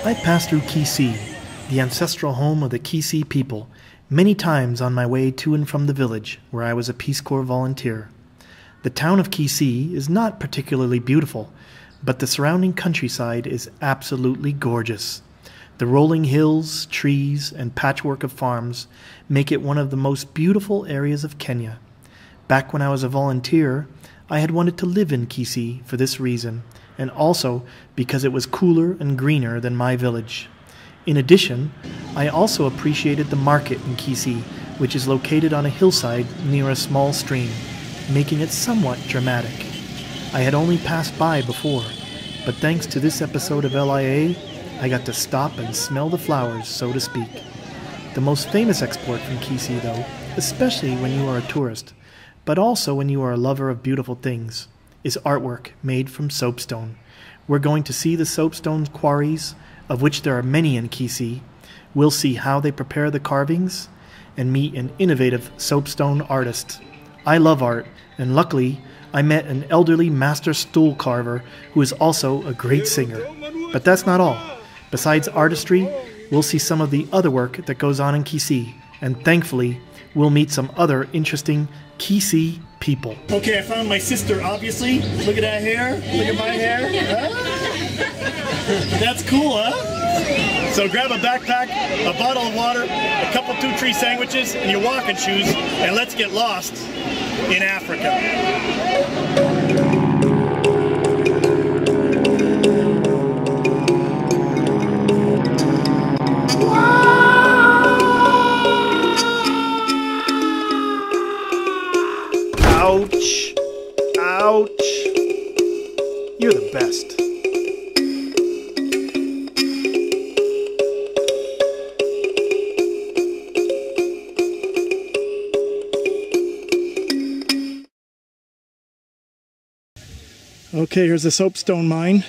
I passed through Kisii, the ancestral home of the Kisii people, many times on my way to and from the village where I was a Peace Corps volunteer. The town of Kisii is not particularly beautiful, but the surrounding countryside is absolutely gorgeous. The rolling hills, trees, and patchwork of farms make it one of the most beautiful areas of Kenya. Back when I was a volunteer, I had wanted to live in Kisii for this reason, and also because it was cooler and greener than my village. In addition, I also appreciated the market in Kisii, which is located on a hillside near a small stream, making it somewhat dramatic. I had only passed by before, but thanks to this episode of LIA, I got to stop and smell the flowers, so to speak. The most famous export from Kisii, though, especially when you are a tourist, but also when you are a lover of beautiful things, is artwork made from soapstone. We're going to see the soapstone quarries, of which there are many in Kisii. We'll see how they prepare the carvings, and meet an innovative soapstone artist. I love art, and luckily, I met an elderly master stool carver who is also a great singer. But that's not all. Besides artistry, we'll see some of the other work that goes on in Kisii, and thankfully, we'll meet some other interesting Kisii people. Okay, I found my sister, obviously. Look at that hair. Look at my hair. Huh? That's cool, huh? So grab a backpack, a bottle of water, a couple 2-tree sandwiches, and your walking shoes, and let's get lost in Africa. Ouch. Ouch. You're the best. Okay, here's a soapstone mine.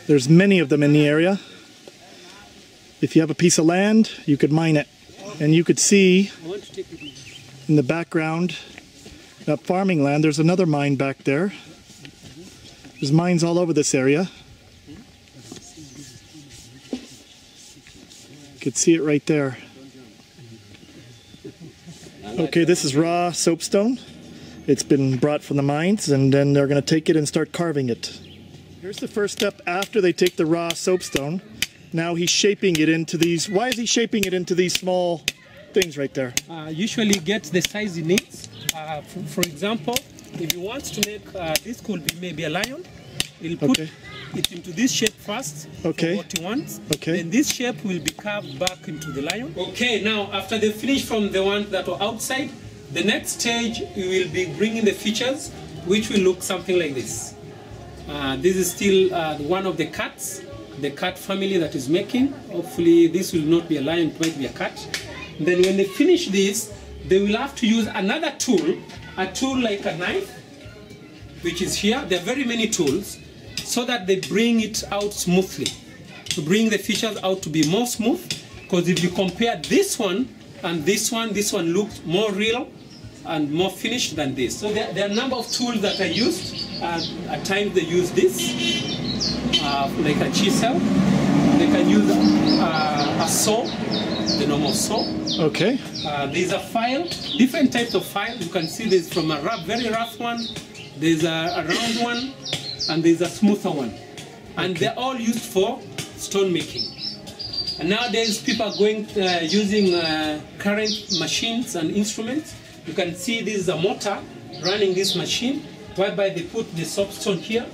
There's many of them in the area. If you have a piece of land, you could mine it. And you could see in the background that farming land, there's another mine back there. There's mines all over this area. You could see it right there. Okay, this is raw soapstone. It's been brought from the mines, and then they're going to take it and start carving it. Here's the first step after they take the raw soapstone. Now he's shaping it into these. Why is he shaping it into these small things right there? Usually get the size he needs. For example, if you want to make this could be maybe a lion, he'll put it into this shape first. Okay. For what he wants. Okay. Then this shape will be carved back into the lion. Okay. Now after they finish from the ones that are outside, the next stage we will be bringing the features, which will look something like this. This is still one of the cats, the cat family that is making. Hopefully this will not be a lion, it might be a cat. Then when they finish this, they will have to use another tool, a tool like a knife, which is here. There are very many tools, so that they bring it out smoothly, to bring the features out to be more smooth. Because if you compare this one and this one looks more real and more finished than this. So there are a number of tools that are used. At times they use this, like a chisel. They can use a saw, the normal saw. Okay. There's a file, different types of files. You can see there's from a very rough one, there's a round one, and there's a smoother one. And they're all used for stone making. And nowadays people are going using current machines and instruments. You can see this is a motor running this machine, whereby they put the soapstone here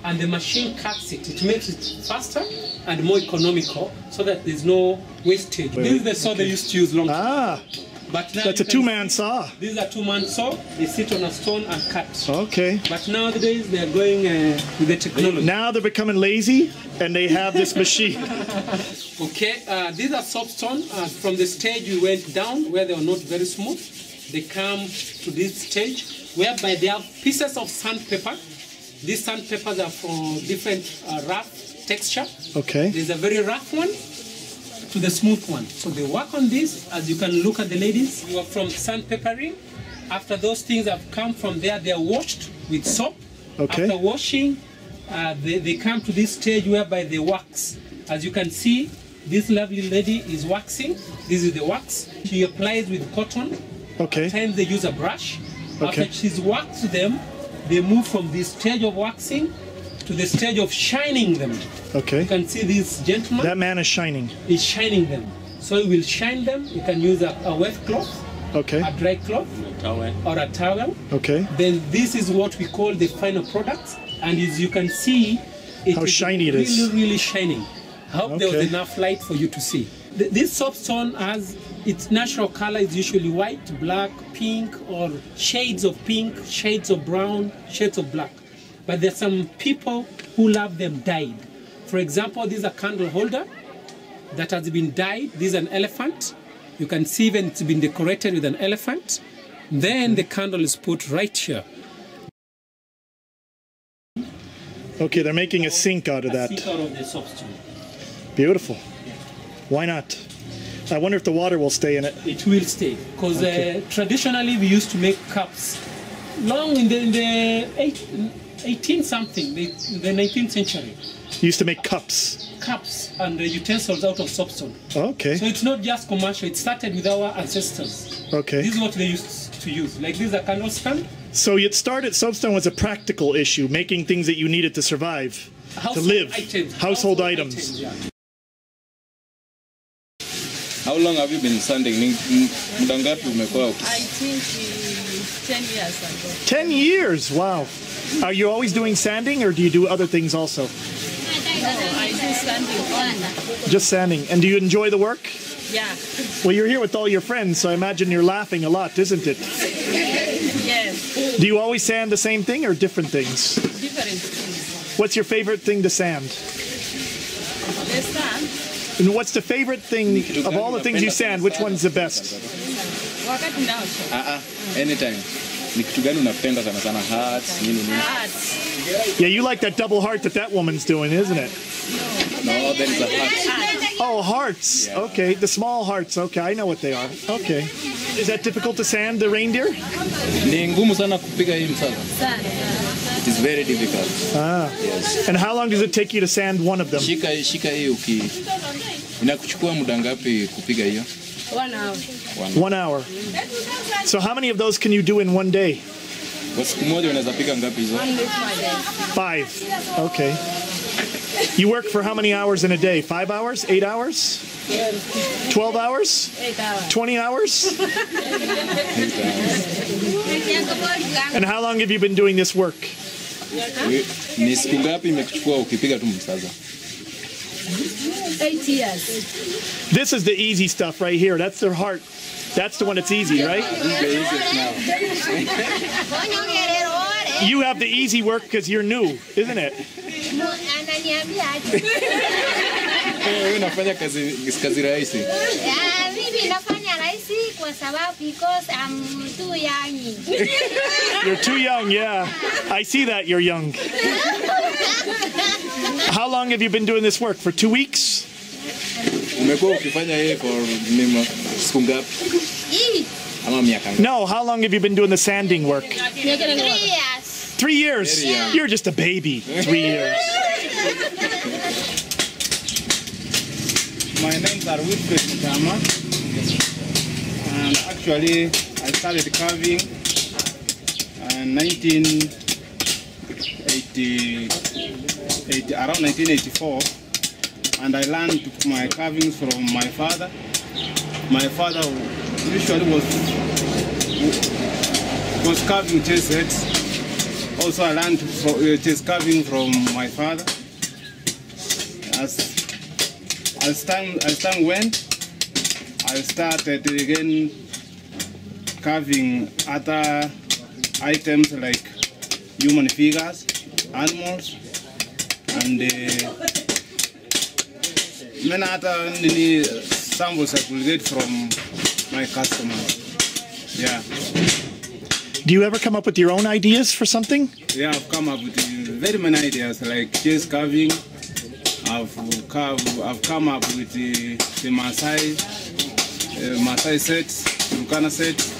and the machine cuts it. It makes it faster and more economical, so that there's no wastage. This is the saw they used to use long time. But now that's a two-man saw. This is a two-man saw. They sit on a stone and cut. Okay. But nowadays they're going with the technology. Now they're becoming lazy and they have this machine. Okay, these are soapstone. From the stage we went down, where they were not very smooth, they come to this stage, whereby they have pieces of sandpaper. These sandpapers are for different rough texture. Okay. There's a very rough one to the smooth one. So they work on this. As you can look at the ladies, you are from sandpapering. After those things have come from there, they are washed with soap. Okay. After washing, they come to this stage whereby they wax. As you can see, this lovely lady is waxing. This is the wax. She applies with cotton. Okay. At times they use a brush. Okay. After she's waxed them, they move from this stage of waxing to the stage of shining them. Okay. You can see this gentleman. That man is shining. He's shining them. So you will shine them. You can use a wet cloth, okay, a dry cloth, or a towel. Okay. Then this is what we call the final product. And as you can see, how shiny it is. Really, really shining. I hope there was enough light for you to see. This soapstone has its natural color is usually white, black, pink, or shades of pink, shades of brown, shades of black. But there's some people who love them dyed. For example, this is a candle holder that has been dyed. This is an elephant. You can see even it's been decorated with an elephant. Then the candle is put right here. Okay, they're making a sink out of that. Sink out of the soapstone. Beautiful. Why not? I wonder if the water will stay in it. It will stay, because traditionally we used to make cups long in the 18 something, the 19th century. You used to make cups. Cups and utensils out of soapstone. Okay. So it's not just commercial. It started with our ancestors. Okay. This is what they used to use. Like this is a candle stand. So it started, soapstone was a practical issue, making things that you needed to survive, to live. Household items. Yeah. How long have you been sanding? I think 10 years ago. 10 years? Wow. Are you always doing sanding, or do you do other things also? No, I do sanding only. Just sanding. And do you enjoy the work? Yeah. Well, you're here with all your friends, so I imagine you're laughing a lot, isn't it? Yes. Do you always sand the same thing or different things? Different things. What's your favorite thing to sand? The sand. And what's the favorite thing of all the things you sand? Which one's the best? Wakati ndao. Anytime. Ni kitu gani unapenda sana sana? Hearts, nini? Hearts. Yeah, you like that double heart that woman's doing, isn't it? No, there is a heart. Oh, hearts. Yeah. Okay, the small hearts. Okay, I know what they are. Okay. Is that difficult to sand, the reindeer? Ni ngumu sana kupiga hii msasa. It is very difficult. Ah. Yes. And how long does it take you to sand one of them? Shika hii inakuchukua muda ngapi kupiga hiyo? 1 hour. 1 hour. So how many of those can you do in one day? Kwa siku moja unaweza piga ngapi hizo? 5. Okay. You work for how many hours in a day? 5 hours? 8 hours? 12 hours? 8 hours. 20 hours? 8 hours. And how long have you been doing this work? Ni siku ngapi imekuchukua ukipiga tu msasa? 8 years. This is the easy stuff right here. That's their heart. That's the one that's easy, right? You have the easy work because you're new, isn't it? Wewe unafanya kazi rahisi. Mimi nafanya rahisi kwa sababu because I'm too young. You're too young, yeah. I see that you're young. How long have you been doing this work? For 2 weeks? Umekuwa ukifanya yeye kwa siku ngapi? Ama miaka ngapi? No, how long have you been doing the sanding work? 3 years. 3 years? You're just a baby. 3 years. My name's Wilfred Mutama, and actually I started carving in around 1984, and I learned my carvings from my father. My father usually was carving chess heads. Also, I learned chess carving from my father. As time went, I started again carving other items like human figures, animals, and many other samples I could get from my customers. Yeah. Do you ever come up with your own ideas for something? Yeah, I've come up with very many ideas like chess carving. I've come up with the Maasai sets, Turkana sets.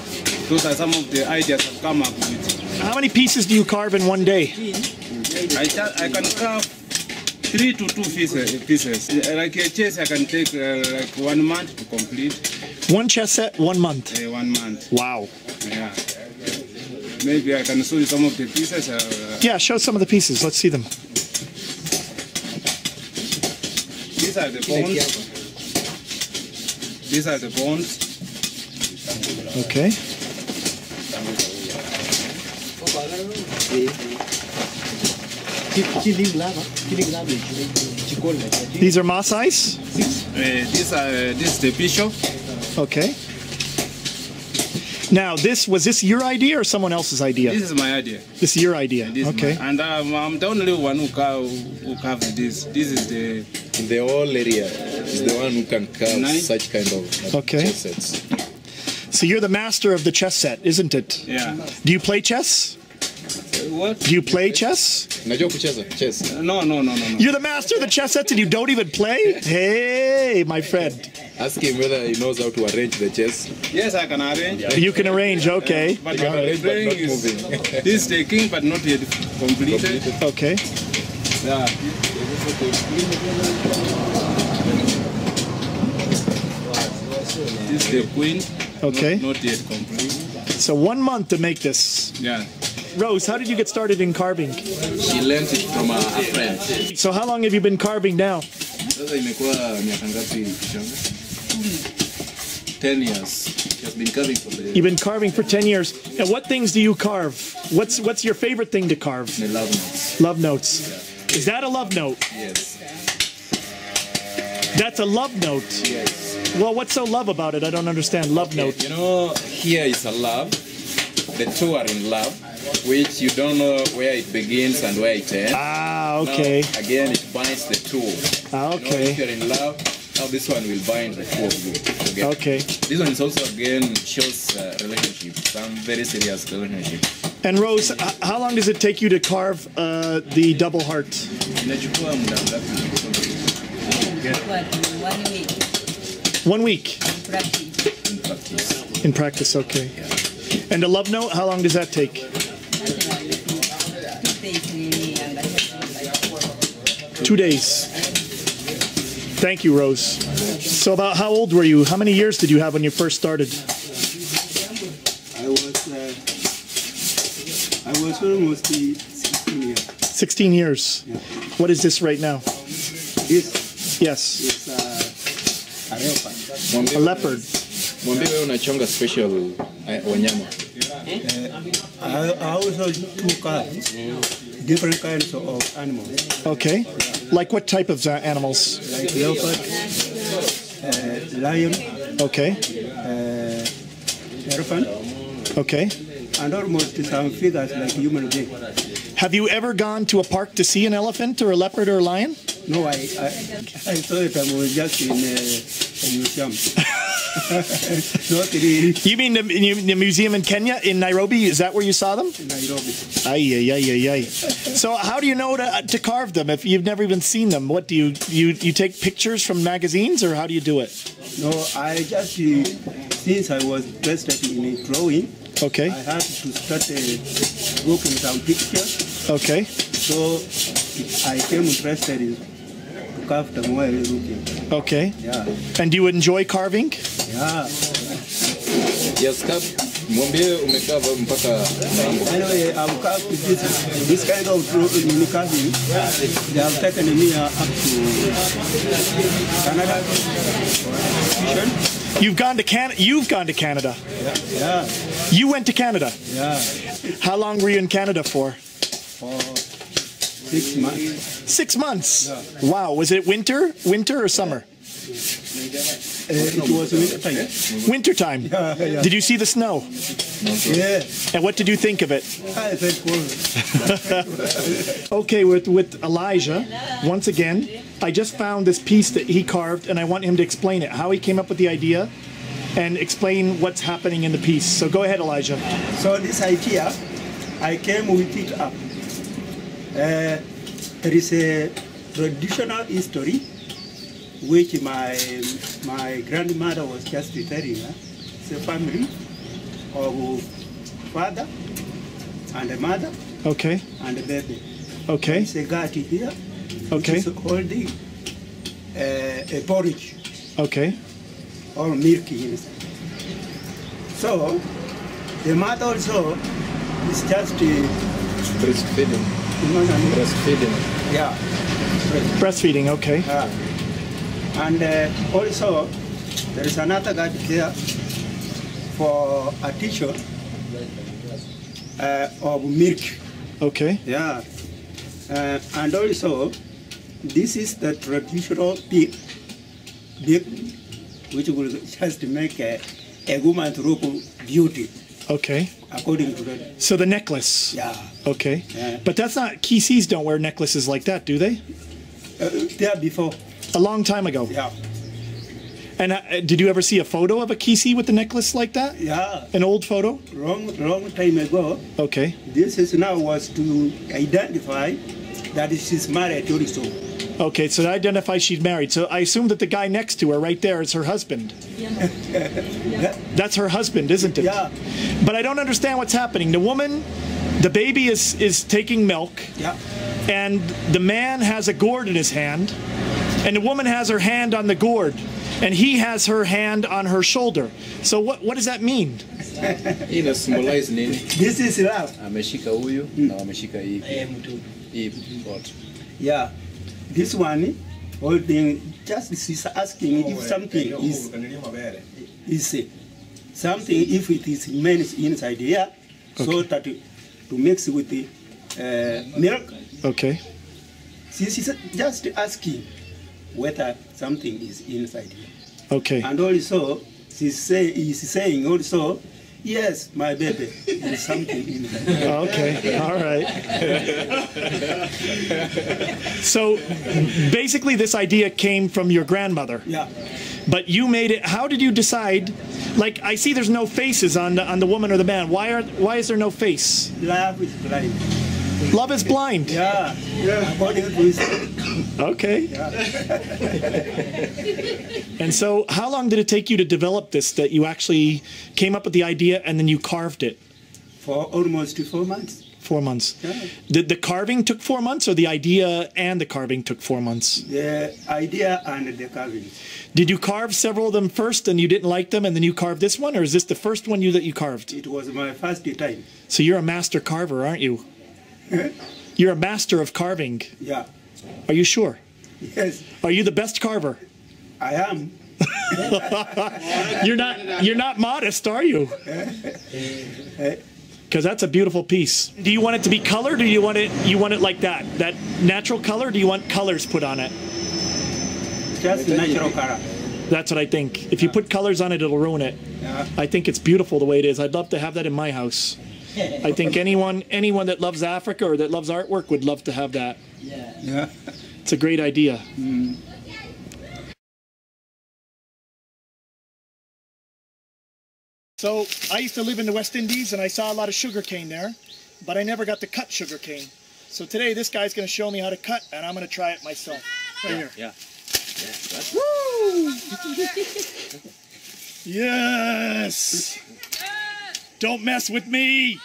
Those are some of the ideas I've come up with. How many pieces do you carve in one day? I can carve 3 to 2 pieces. Like a chess, I can take like 1 month to complete. One chess set, 1 month. 1 month. Wow. Yeah. Maybe I can show you some of the pieces. Yeah, show some of the pieces. Let's see them. These are the bones. These are the bones. Okay. These are Maasai's? This is the bishop. Okay. Now, was this your idea or someone else's idea? This is my idea. This is your idea. Okay. And I'm the only one who carves this. This is the... In the whole area, is the one who can carve such kind of chess sets. So you're the master of the chess set, isn't it? Yeah. Do you play chess? What? Do you play chess? Chess. No. You're the master of the chess sets and you don't even play? Hey, my friend. Ask him whether he knows how to arrange the chess. Yes, I can arrange. You can arrange, okay. But You can arrange, but not is, moving. This is the king, but not yet completed. Okay. Yeah. This is the queen. Okay. Not yet complete. So 1 month to make this. Yeah. Rose, how did you get started in carving? She learned it from a friend. So how long have you been carving now? Sasa imekuwa miaka ngapi Kishanga? 10 years. She has been carving for the... You've been carving for 10 years. And what things do you carve? What's your favorite thing to carve? The love notes. Love notes. Yeah. Is that a love note? Yes. That's a love note? Yes. Well, what's so love about it? I don't understand. Love note. You know, here is a love. The two are in love, which you don't know where it begins and where it ends. Ah, okay. Now, again, it binds the two. Ah, okay. You know, if you're in love, now this one will bind the two of you together. Okay. This one is also, again, shows relationship, some very serious relationship. And Rose, how long does it take you to carve the double heart? Inachukua muda ngapi? 1 week 1 week. practice. In practice. In practice, okay. And a love note, how long does that take? 2 days and I have 2 days. Thank you, Rose. So about how old were you? How many years did you have when you first started? I was almost 16 years. 16 years. Yeah. What is this right now? This Yes. is a leopard. A leopard. Mwambie wewe unachonga special wanyama. I also do carve different kinds of animals. Okay. Like what type of animals? Like leopard, lion, Okay. elephant, Okay. and almost some figures like human being. Have you ever gone to a park to see an elephant or a leopard or a lion? No, I saw it. I was just in a museum. Not really You mean the museum in Kenya, in Nairobi? Is that where you saw them? in Nairobi. Ay, ay, ay, ay, ay. So how do you know to carve them if you've never even seen them? What do you take pictures from magazines or how do you do it? No, I just since I was interested in drawing, Okay. I had to start looking some pictures. Okay. So I came interested in to carve them while looking. Okay. Yeah, And do you enjoy carving? yeah. Yes, Cap. Mwambie umekava mpaka mambo. Anyway, I've carved this kind of carving. They have taken me up to Canada. You've gone to Canada. Yeah, You went to Canada. yeah. How long were you in Canada for? For 6 months. 6 months. Wow. Was it winter or summer? It was winter time. Winter time. Yeah, yeah. Did you see the snow? Yeah, And what did you think of it? I said, cool. Okay, with Elijah, once again, I just found this piece that he carved, and I want him to explain it, how he came up with the idea, and explain what's happening in the piece. So go ahead, Elijah. So this idea, I came with it up. There is a traditional history which my grandmother was just telling her. It's a family of father and a mother Okay, and a baby. okay, It's a gati here Okay. Which is holding a porridge Okay. or milk inside. So the mother also is just Breastfeeding. Breastfeeding. yeah. Breastfeeding, okay. And also there is another guy there for a tissue of milk. Okay. Yeah. And also this is the traditional bead, which will just make a woman's look beauty. Okay. According to the So the necklace. yeah. Okay. Yeah. But that's not, Kisis don't wear necklaces like that, do they? There before. A long time ago. Yeah. And did you ever see a photo of a Kisii with the necklace like that? Yeah. An old photo? Long time ago. Okay. This is now was to identify that she's married also. Okay, so that identifies she's married. So I assume that the guy next to her right there is her husband. That's her husband, isn't it? Yeah. But I don't understand what's happening. The woman, the baby is taking milk. Yeah. And the man has a gourd in his hand, and the woman has her hand on the gourd, and he has her hand on her shoulder. So what does that mean? Ina symbolize nini? This is love. Ameshika huyu na ameshika hii pot. Yeah. This one holding just she's asking if something is something if it is remains inside here, so that to mix with the milk. Okay. She's just asking whether something is inside here. Okay. And also, is saying also, yes, my baby, there is something inside here. Okay. All right. So basically this idea came from your grandmother. Yeah. But you made it. How did you decide? Like, I see there's no faces on the woman or the man. Why is there no face? Love is blind. Love is blind. Yeah. According to his. Okay. And so how long did it take you to develop this, that you actually came up with the idea and then you carved it? For almost 4 months. 4 months. Yeah. Did the carving took 4 months, or the idea and the carving took 4 months? The idea and the carving. Did you carve several of them first and you didn't like them and then you carved this one, or is this the first one that you carved? It was my first time. So you're a master carver, aren't you? You're a master of carving. Yeah. Are you sure? Yes, Are you the best carver? I am. You're not modest, are you? Because that's a beautiful piece. Do you want it to be colored, or you want it like that natural color? Do you want colors put on it? Just natural color. That's what I think. If you put colors on it, it'll ruin it. Yeah. I think it's beautiful the way it is. I'd love to have that in my house. I think anyone that loves Africa or that loves artwork would love to have that. Yeah. It's a great idea. So I used to live in the West Indies, and I saw a lot of sugarcane there, but I never got to cut sugarcane. So today this guy's going to show me how to cut, and I'm going to try it myself. Right here. Yeah. Woo! Yes! Don't mess with me!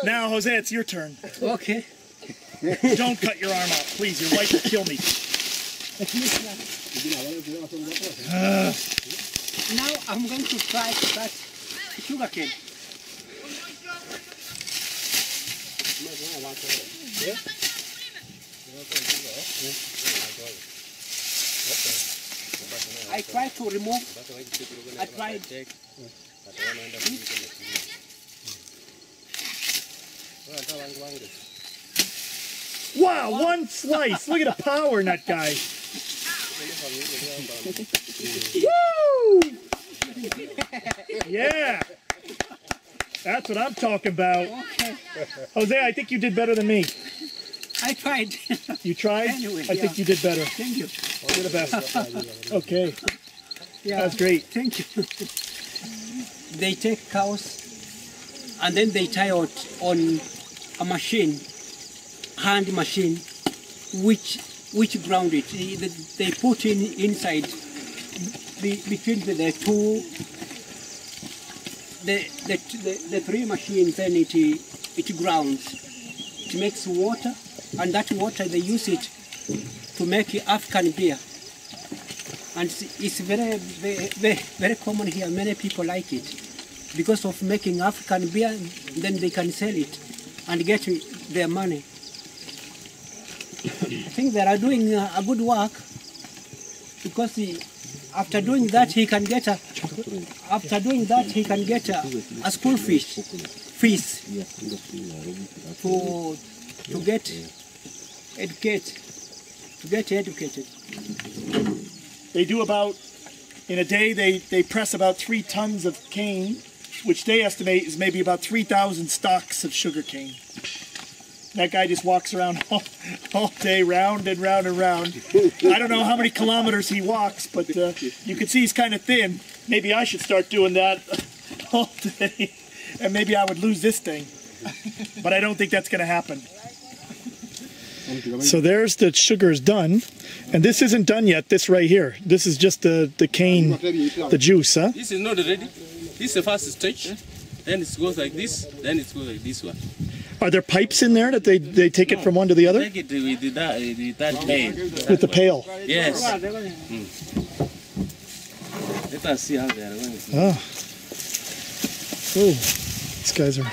Now, Jose, it's your turn. Okay. Don't cut your arm off, please. Your wife will kill me. Now I'm going to try to cut sugarcane. I try to remove. I tried. Wow, one slice. Look at the power in that guy. Woo! Yeah. That's what I'm talking about. Okay. Jose, I think you did better than me. I tried. You tried? Anyway, I think you did better. Thank you. You're the best. Okay. Yeah. That's great. Thank you. They take cows and then they tie out on a machine, hand machine, which ground it. They put inside between the two, the three machines. Then it grounds. It makes water, and that water they use it to make African beer. And it's very, very, very, very common here. Many people like it because of making African beer. Then they can sell it and get their money. I think they are doing a good work because after doing that he can get a school fees to get educated. They do about, in a day, they press about 3 tons of cane, which they estimate is maybe about 3,000 stalks of sugar cane. That guy just walks around all day, round and round and round. I don't know how many kilometers he walks, but you can see he's kind of thin. Maybe I should start doing that all day, and maybe I would lose this thing. But I don't think that's going to happen. So there's the sugar's done. And this isn't done yet, this right here. This is just the cane, the juice, huh? This is not ready. This is the first stage. Then it goes like this, then it goes like this one. Are there pipes in there that they take it from one to the other? Take it with that pail. With the pail? Yes. Let us see how they are going. Oh. Oh, these guys are...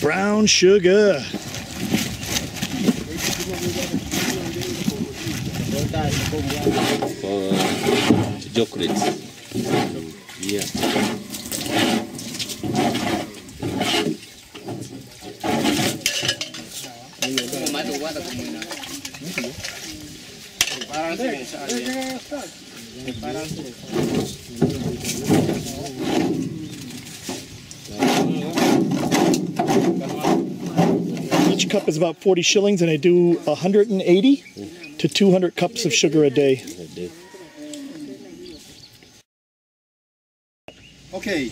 Brown sugar. For chocolate. Yeah. Each cup is about 40 shillings, and I do 180 to 200 cups of sugar a day. Okay,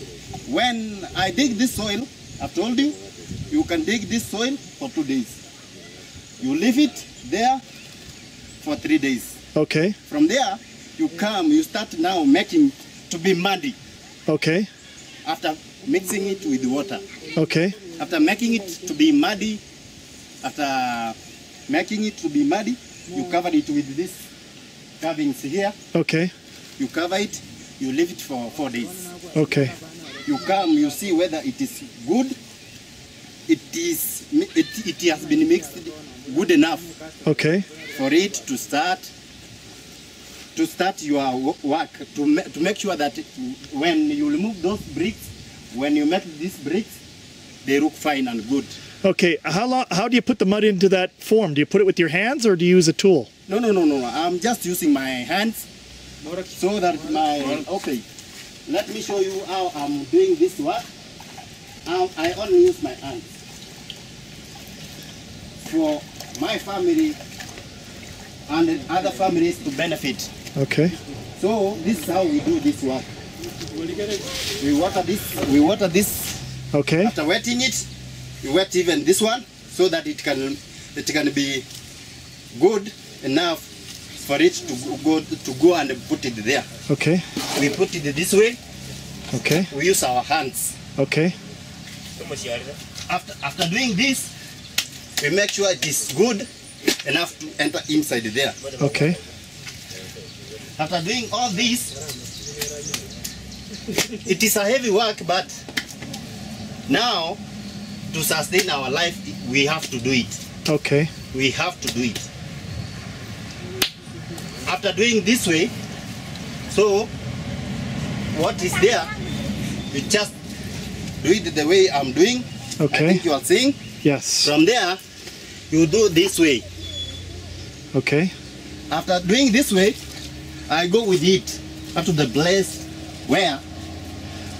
when I dig this soil, I've told you, you can dig this soil for 2 days. You leave it there for 3 days. Okay. From there, you start now making to be muddy. Okay. After mixing it with water. Okay. After making it to be muddy, you cover it with this carvings here. Okay. You cover it, you leave it for 4 days. Okay. You come, you see whether it is good. It has been mixed good enough. Okay. For it to start your work, to make sure that when you remove those bricks, when you make these bricks, they look fine and good. Okay, how do you put the mud into that form? Do you put it with your hands or do you use a tool? No. I'm just using my hands so that okay. Let me show you how I'm doing this work. I only use my hands. For my family and other families to benefit. Okay. So this is how we do this work. We water this. Okay. After wetting it, you wet even this one so that it can be good enough for it to go and put it there. Okay. We put it this way. Okay. We use our hands. Okay. After doing this, we make sure it is good enough to enter inside there. Okay. After doing all this, it is a heavy work, but now to sustain our life, we have to do it. Okay. We have to do it. After doing this way, so what is there, you just do it the way I'm doing. Okay. I think you are seeing. Yes. From there, you do this way. Okay. After doing this way, I go with it up to the place where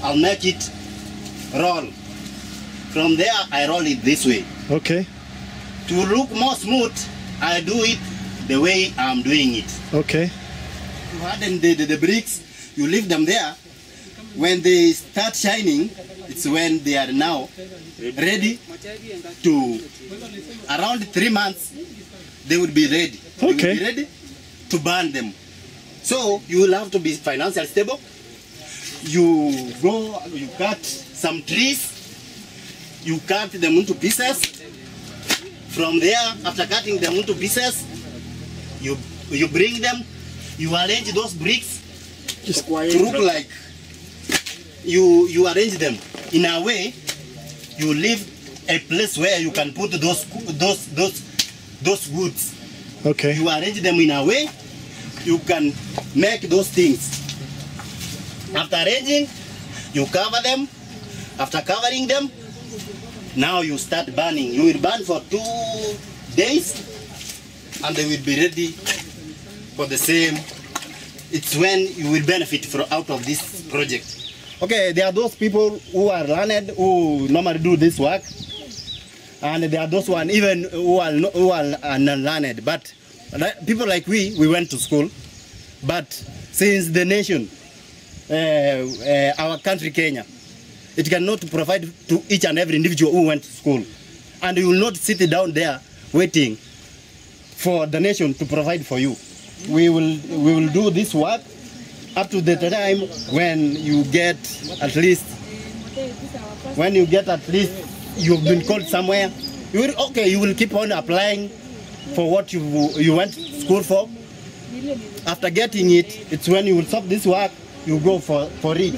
I'll make it roll. From there, I roll it this way. Okay. To look more smooth, I do it the way I'm doing it. Okay. To harden the bricks, you leave them there. When they start shining, it's when they are now ready to, around 3 months, they will be ready. They will be ready to burn them. So you will have to be financially stable. You go, you cut some trees, you cut them into pieces. From there, after cutting them into pieces, you bring them, you arrange those bricks to look like, you arrange them in a way, you leave a place where you can put those woods. Okay. You arrange them in a way, you can make those things. After arranging, you cover them. After covering them, now you start burning. You will burn for 2 days, and they will be ready for the same. It's when you will benefit out of this project. Okay, there are those people who are learned, who normally do this work, and there are those one even who are unlearned. But people like we went to school, but since the nation, our country Kenya, it cannot provide to each and every individual who went to school, and you will not sit down there waiting for the nation to provide for you. We will do this work up to the time when you get at least, you've been called somewhere. You will keep on applying for what you went to school for. After getting it, it's when you will stop this work, you go for it.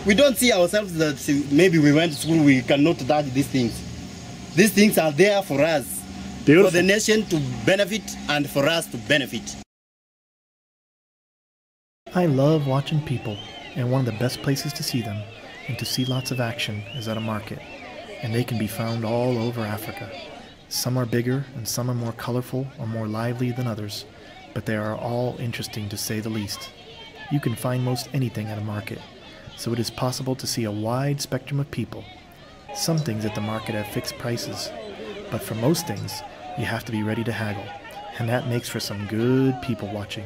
We don't see ourselves that maybe we went to school, we cannot touch these things. These things are there for us, for the nation to benefit and for us to benefit. I love watching people, and one of the best places to see them and to see lots of action is at a market, and they can be found all over Africa. Some are bigger and some are more colorful or more lively than others, but they are all interesting to say the least. You can find most anything at a market, so it is possible to see a wide spectrum of people. Some things at the market have fixed prices, but for most things, you have to be ready to haggle, and that makes for some good people watching.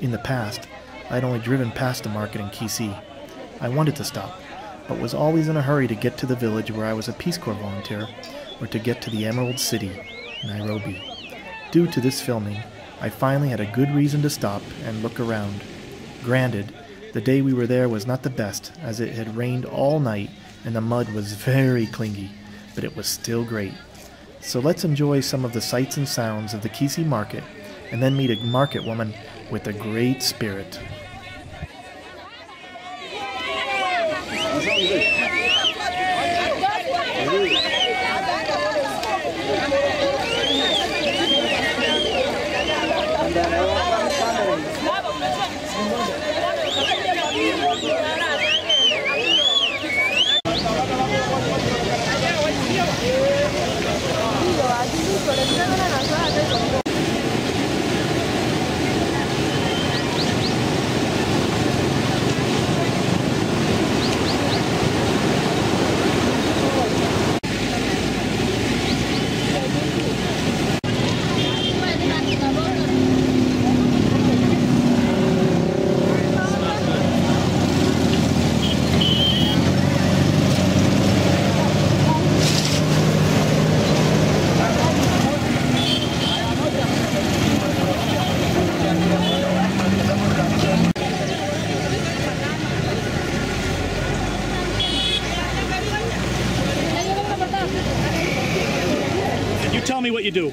In the past, I'd only driven past the market in Kisii. I wanted to stop, but was always in a hurry to get to the village where I was a Peace Corps volunteer, or to get to the Emerald City, Nairobi. Due to this filming, I finally had a good reason to stop and look around. Granted, the day we were there was not the best, as it had rained all night and the mud was very clingy, but it was still great. So let's enjoy some of the sights and sounds of the Kisii market, and then meet a market woman with a great spirit. Tell me what you do.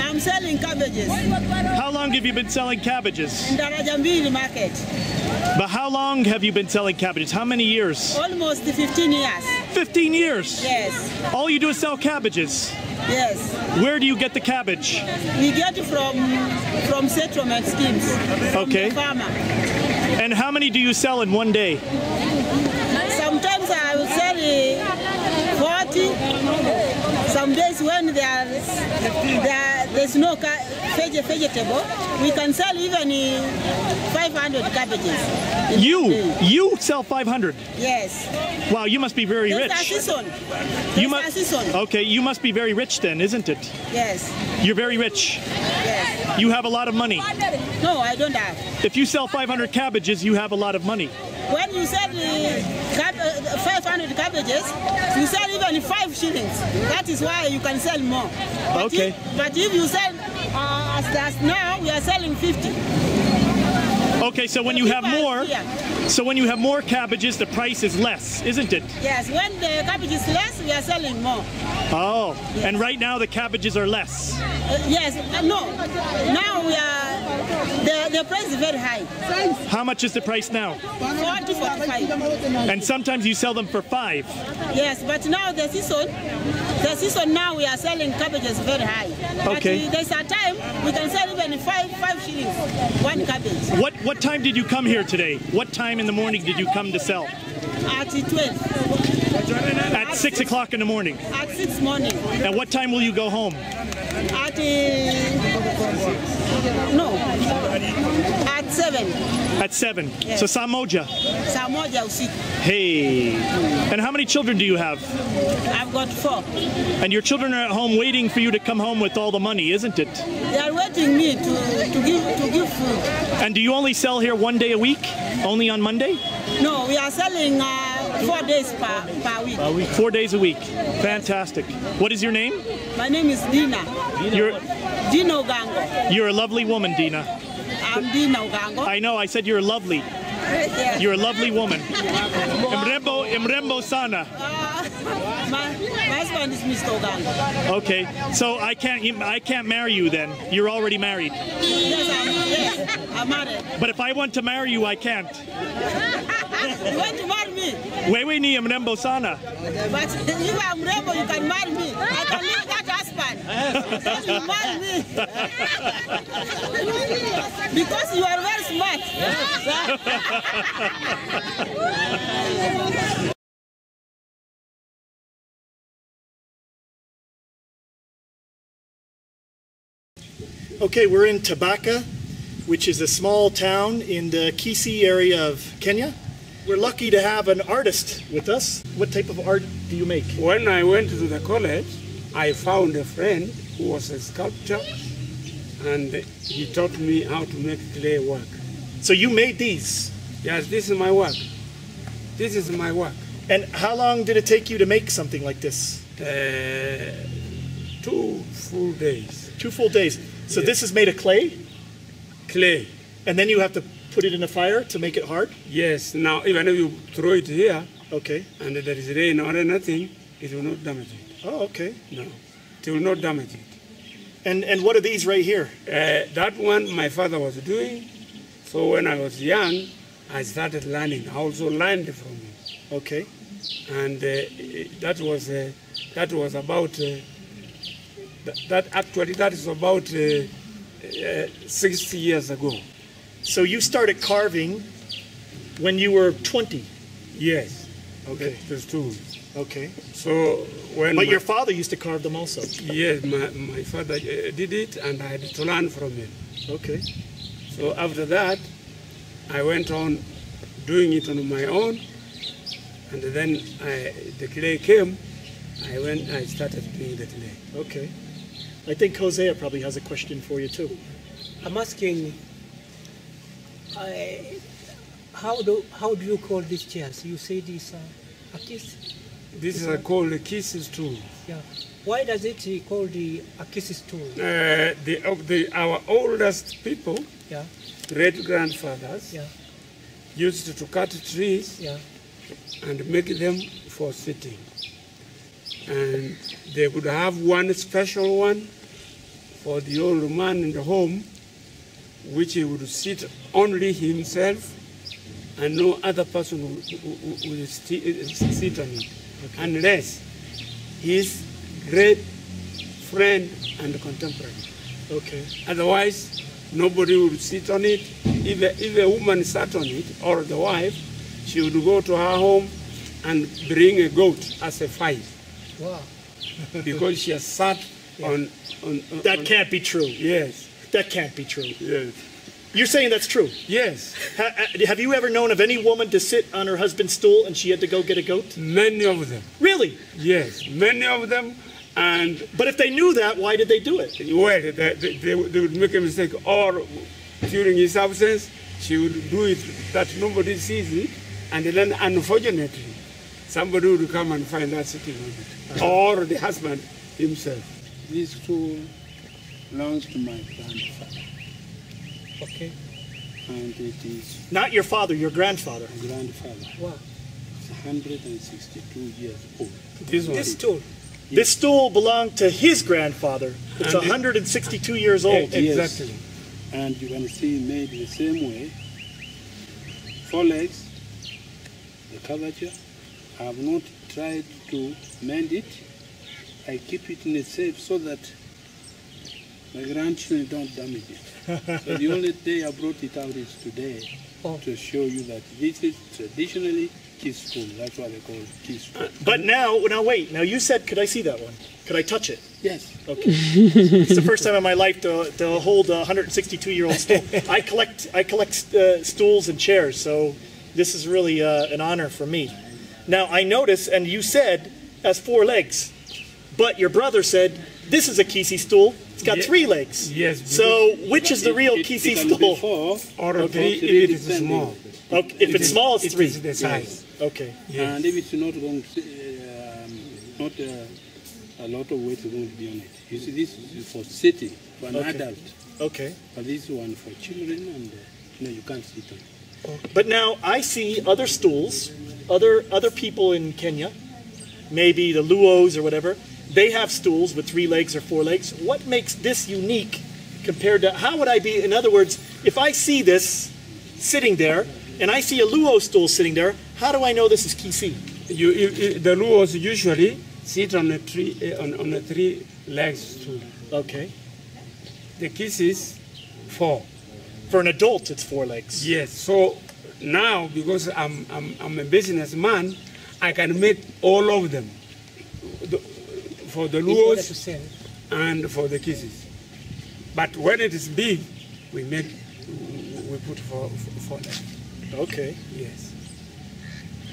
I'm selling cabbages. How long have you been selling cabbages? In Darajambili market. But how long have you been selling cabbages? How many years? Almost 15 years. 15 years? Yes. All you do is sell cabbages? Yes. Where do you get the cabbage? We get it from settlement schemes. Okay. From the farmer. And how many do you sell in one day? Sometimes I will sell 40. Some days when there's no vegetable, we can sell even 500 cabbages. You sell 500? Yes. Wow, you must be very rich. Season. Okay, you must be very rich then, isn't it? Yes. You're very rich. Yes. You have a lot of money. No, I don't have. If you sell 500 cabbages, you have a lot of money. when you sell 500 cabbages, you sell even 5 shillings. That is why you can sell more. But if you sell as now, we are selling 50. Okay, so when you have more cabbages, the price is less, isn't it? Yes, when the cabbage is less, we are selling more. Oh, yes. And right now the cabbages are less. Yes, no. Now we are. The price is very high. How much is the price now? 40, 45. And sometimes you sell them for 5. Yes, but now the season now we are selling cabbages very high. Okay. But there's a time we can sell even 5 shillings, 1 cabbage. What time did you come here today? What time in the morning did you come to sell? At 12. At 6 o'clock in the morning? At 6 morning. And what time will you go home? At 7. At 7. Yes. So saa moja. Saa moja usiku. Hey. And how many children do you have? I've got 4. And your children are at home waiting for you to come home with all the money, isn't it? They are waiting me to give food. And do you only sell here 1 day a week? Only on Monday? No, we are selling 4 days per week. 4 days a week. Fantastic. What is your name? My name is Dina. Dina Ugango. You're a lovely woman, Dina. I'm Dina Ugango. I know, I said you're lovely. Yes. You're a lovely woman. Imrembo sana. My husband is Mr. Ugango. Okay, so I can't marry you then. You're already married. Yes, I'm married. But if I want to marry you, I can't. You want to marry me? Wewe ni mrembo sana. But if I'm mrembo, you can marry me. I can leave that husband. So you marry me. Because you are very smart. Okay, we're in Tabaka, which is a small town in the Kisii area of Kenya. We're lucky to have an artist with us. What type of art do you make? When I went to the college, I found a friend who was a sculptor, and he taught me how to make clay work. So you made these? Yes, this is my work. This is my work. And how long did it take you to make something like this? 2 full days. 2 full days. So yes. This is made of clay? Clay. And then you have to put it in a fire to make it hard? Yes. Now, even if you throw it here, okay, and there is rain or anything, it will not damage it. Oh, okay. No, it will not damage it. And what are these right here? That one my father was doing. So when I was young, I started learning. I also learned from him. Okay. And that was about that is about 60 years ago. So you started carving when you were 20? Yes. Okay. There's 2. Okay. So when. But your father used to carve them also? Yes, my father did it, and I had to learn from him. Okay. So after that, I went on doing it on my own, and then the clay came. I started doing the clay. Okay. I think Hosea probably has a question for you too. I'm asking, how do you call these chairs? You say these are Kisii? These are called the Kisii stool. Yeah. Why does it call the Kisii stool? Our oldest people, yeah, great grandfathers, yeah, used to cut trees, yeah, and make them for sitting. And they would have one special one for the old man in the home, which he would sit only himself, and no other person would sit on it, okay, unless his great friend and contemporary. Okay. Otherwise, nobody would sit on it. If a woman sat on it, or the wife, she would go to her home and bring a goat as a fight. Wow. Because she has sat on that can't be true. Yes. That can't be true. Yes. You're saying that's true? Yes. Have you ever known of any woman to sit on her husband's stool and she had to go get a goat? Many of them. Really? Yes, many of them. But if they knew that, why did they do it? Well, they would make a mistake, or during his absence, she would do it that nobody sees it, And then, unfortunately, somebody would come and find her sitting on it, or the husband himself. This tool belongs to my grandfather. Okay. And it is Not your father, your grandfather. my grandfather. Wow. It's 162 years old. This tool. This stool belonged to his grandfather. It's And 162 years old. Exactly. And you can see made the same way. 4 legs, the curvature. I have not tried to mend it. I keep it in a safe so that my grandchildren don't damage it. So the only day I brought it out is today to show you that this is traditionally Kisii. That's what they call Kisii. But now wait. Now you said, could I see that one? Could I touch it? Yes. Okay. It's the first time in my life to hold a 162-year-old stool. I collect stools and chairs, so this is really an honor for me. Now I notice, and you said has 4 legs, but your brother said this is a Kisii stool. It's got 3 legs. Yes. So which is the real Kisii stool? 4 or 3 if it is small. Okay. If it's small, it's 3. It is the size. Okay. Yes. And if it's not going to, not a lot of weight is going to be on it. You see, this is for sitting, for an adult. Okay. But this one for children, and no, you can't sit on it. But now I see other stools, other people in Kenya, maybe the Luos or whatever, they have stools with 3 legs or 4 legs. What makes this unique compared to, how would I be, in other words, if I see this sitting there, and I see a Luo stool sitting there, how do I know this is Kisii? The Luos usually sit on a tree, on a 3 legs stool. Okay. The Kisiis 4. For an adult, it's 4 legs. Yes. So now, because I'm a businessman, I can make all of them. For the Luos and for the Kisiis. But when it is big, we put 4 legs. Okay. Yes.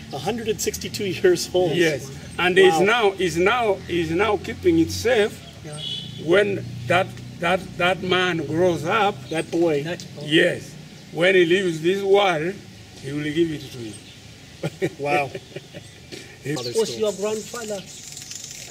162 years old. Yes. And wow. is now keeping it safe. Yeah. When that man grows up. That boy. Yes. When he leaves this world, he will give it to him. Wow. Was your grandfather,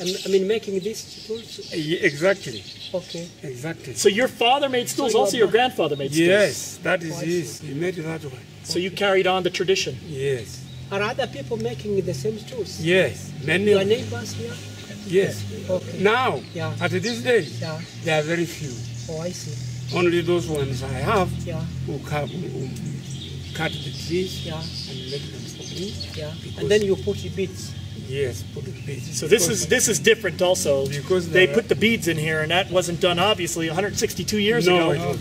I mean, making these tools? Exactly. Okay. Exactly. So your father made stools, So also your grandfather made stools? Yes, that is his. He made that one. So you carried on the tradition? Yes. Are other people making the same tools? Yes. Many Your neighbors here? Yes. Okay. Now, Yeah. at this day, Yeah. there are very few. Oh, I see. Only those ones I have Yeah. who cut the trees Yeah. and make them for me. Yeah. Because- And then you put the beads. Yes, put the beads. So this is different also. Because they put the beads in here, and that wasn't done obviously 162 years no, ago.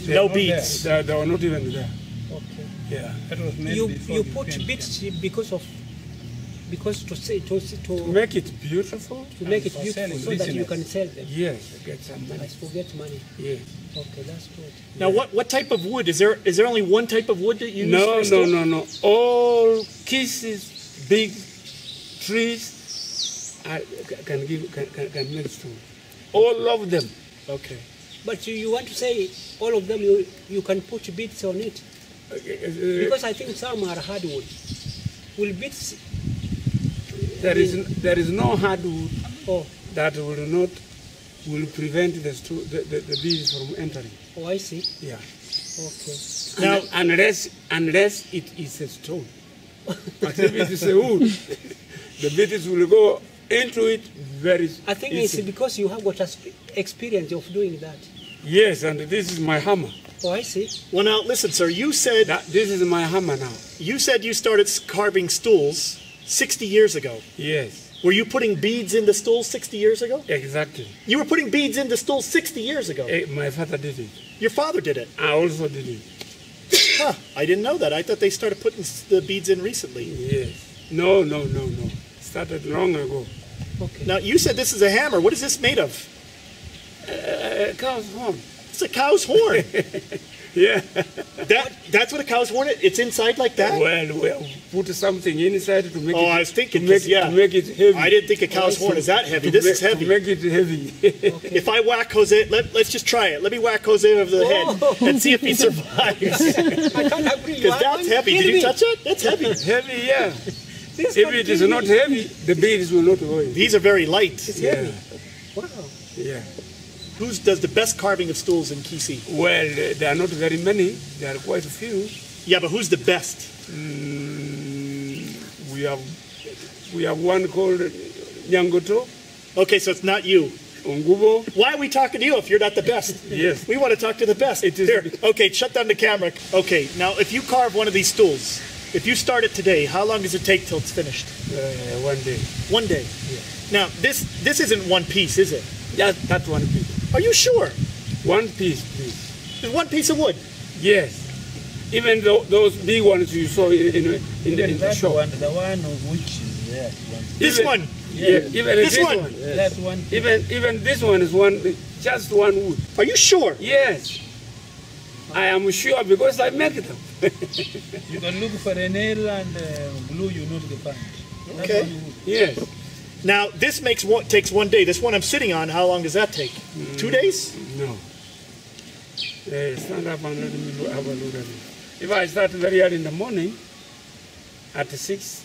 No beads. They were not even there. Okay. Yeah. That was made You before put the beads because to Make it beautiful. make it for beautiful selling so that you business. can sell them. Yes, get some money. As to get money. Yes. Okay, that's good. Now what type of wood? Is there only one type of wood that you use for No, a stool? no. All Kisii, big trees can make stone. All of them. Okay. But you want to say all of them you can put beads on it? Because I think some are hardwood. Will beads? There is no hardwood that will prevent the bees from entering. Oh, I see. Yeah. Okay. Now, unless it is a stone. But if it is a wood, the bees will go into it very I think easy. it's because you have got experience of doing that. Yes, and this is my hammer. Oh, I see. Well, now listen, sir. You said this is my hammer now. You said you started carving stools 60 years ago. Yes. Were you putting beads in the stools 60 years ago? Exactly. You were putting beads in the stools 60 years ago. My father did it. Your father did it. I also did it. Huh, I didn't know that. I thought they started putting the beads in recently. Yes. No. Started long ago. Okay. Now, you said this is a hammer. What is this made of? Cow's horn. It's a cow's horn. Yeah. That's what a cow's horn is? It's inside like that? Well, we'll put something inside to make it. I was thinking, to make it heavy. I didn't think a cow's horn is that heavy. This is heavy. To make it heavy. If I whack Jose, let's just try it. Let me whack Jose over the head and see if he survives. I can't agree. Because that's heavy. Did you touch it? That's heavy. Heavy, yeah. If it is not heavy, the beads will not go in. These are very light. It's heavy. Wow. Yeah. Who does the best carving of stools in Kisii? Well, there are not very many. There are quite a few. Yeah, but who's the best? We have one called Nyangoto. Okay, so it's not you. Ungubo. Why are we talking to you if you're not the best? Yes. We want to talk to the best. Here. Okay, shut down the camera. Okay, now if you carve one of these stools, if you start it today, how long does it take till it's finished? 1 day. 1 day? Yeah. Now, this isn't one piece, is it? Yeah, that's 1 piece. Are you sure? 1 piece, please. There's 1 piece of wood? Yes. Even those big ones you saw in the shop. The one of which is there. This one? Yeah, even this one? Yes. That's one. Even this one is just one wood. Are you sure? Yes. I am sure because I make them. You can look for a nail and glue, you know, to the pan. Okay. Yes. Now, this takes 1 day. This one I'm sitting on, how long does that take? 2 days? No. Stand up and let me have a look at it. If I start very early in the morning, at 6,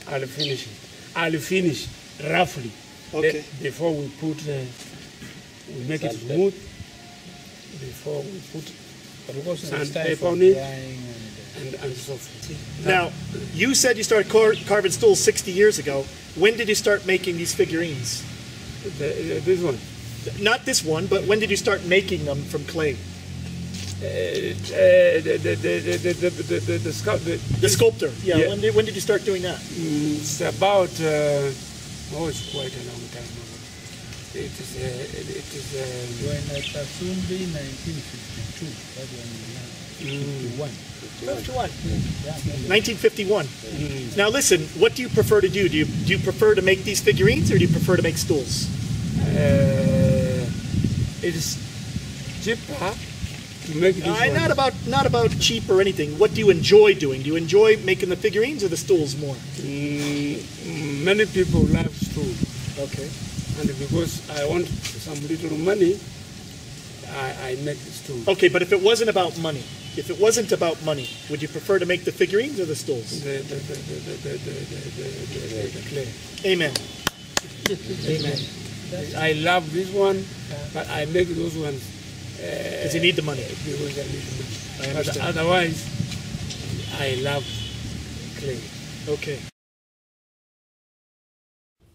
I'll finish it. I'll finish roughly. Okay. Before we put, we make it smooth. Before we put sandpaper on it and so forth. Now, you said you started carving stools 60 years ago. When did you start making these figurines? This one. Not this one, but when did you start making them from clay? The sculptor. Yeah. When did you start doing that? It's about it's quite a long time ago. It is when I assumed in 1952. That one. 1951. Now listen, what do you prefer to do? Do you prefer to make these figurines or do you prefer to make stools? It is cheaper to make this one. Not about cheap or anything. What do you enjoy doing? Do you enjoy making the figurines or the stools more? Many people love stools. Okay. And because I want some little money, I make the stools. Okay, but if it wasn't about money, would you prefer to make the figurines or the stools? The clay. Amen. Amen. I love this one, but I make those ones because you need the money. Because I need the money. I understand. But otherwise, I love clay. Okay.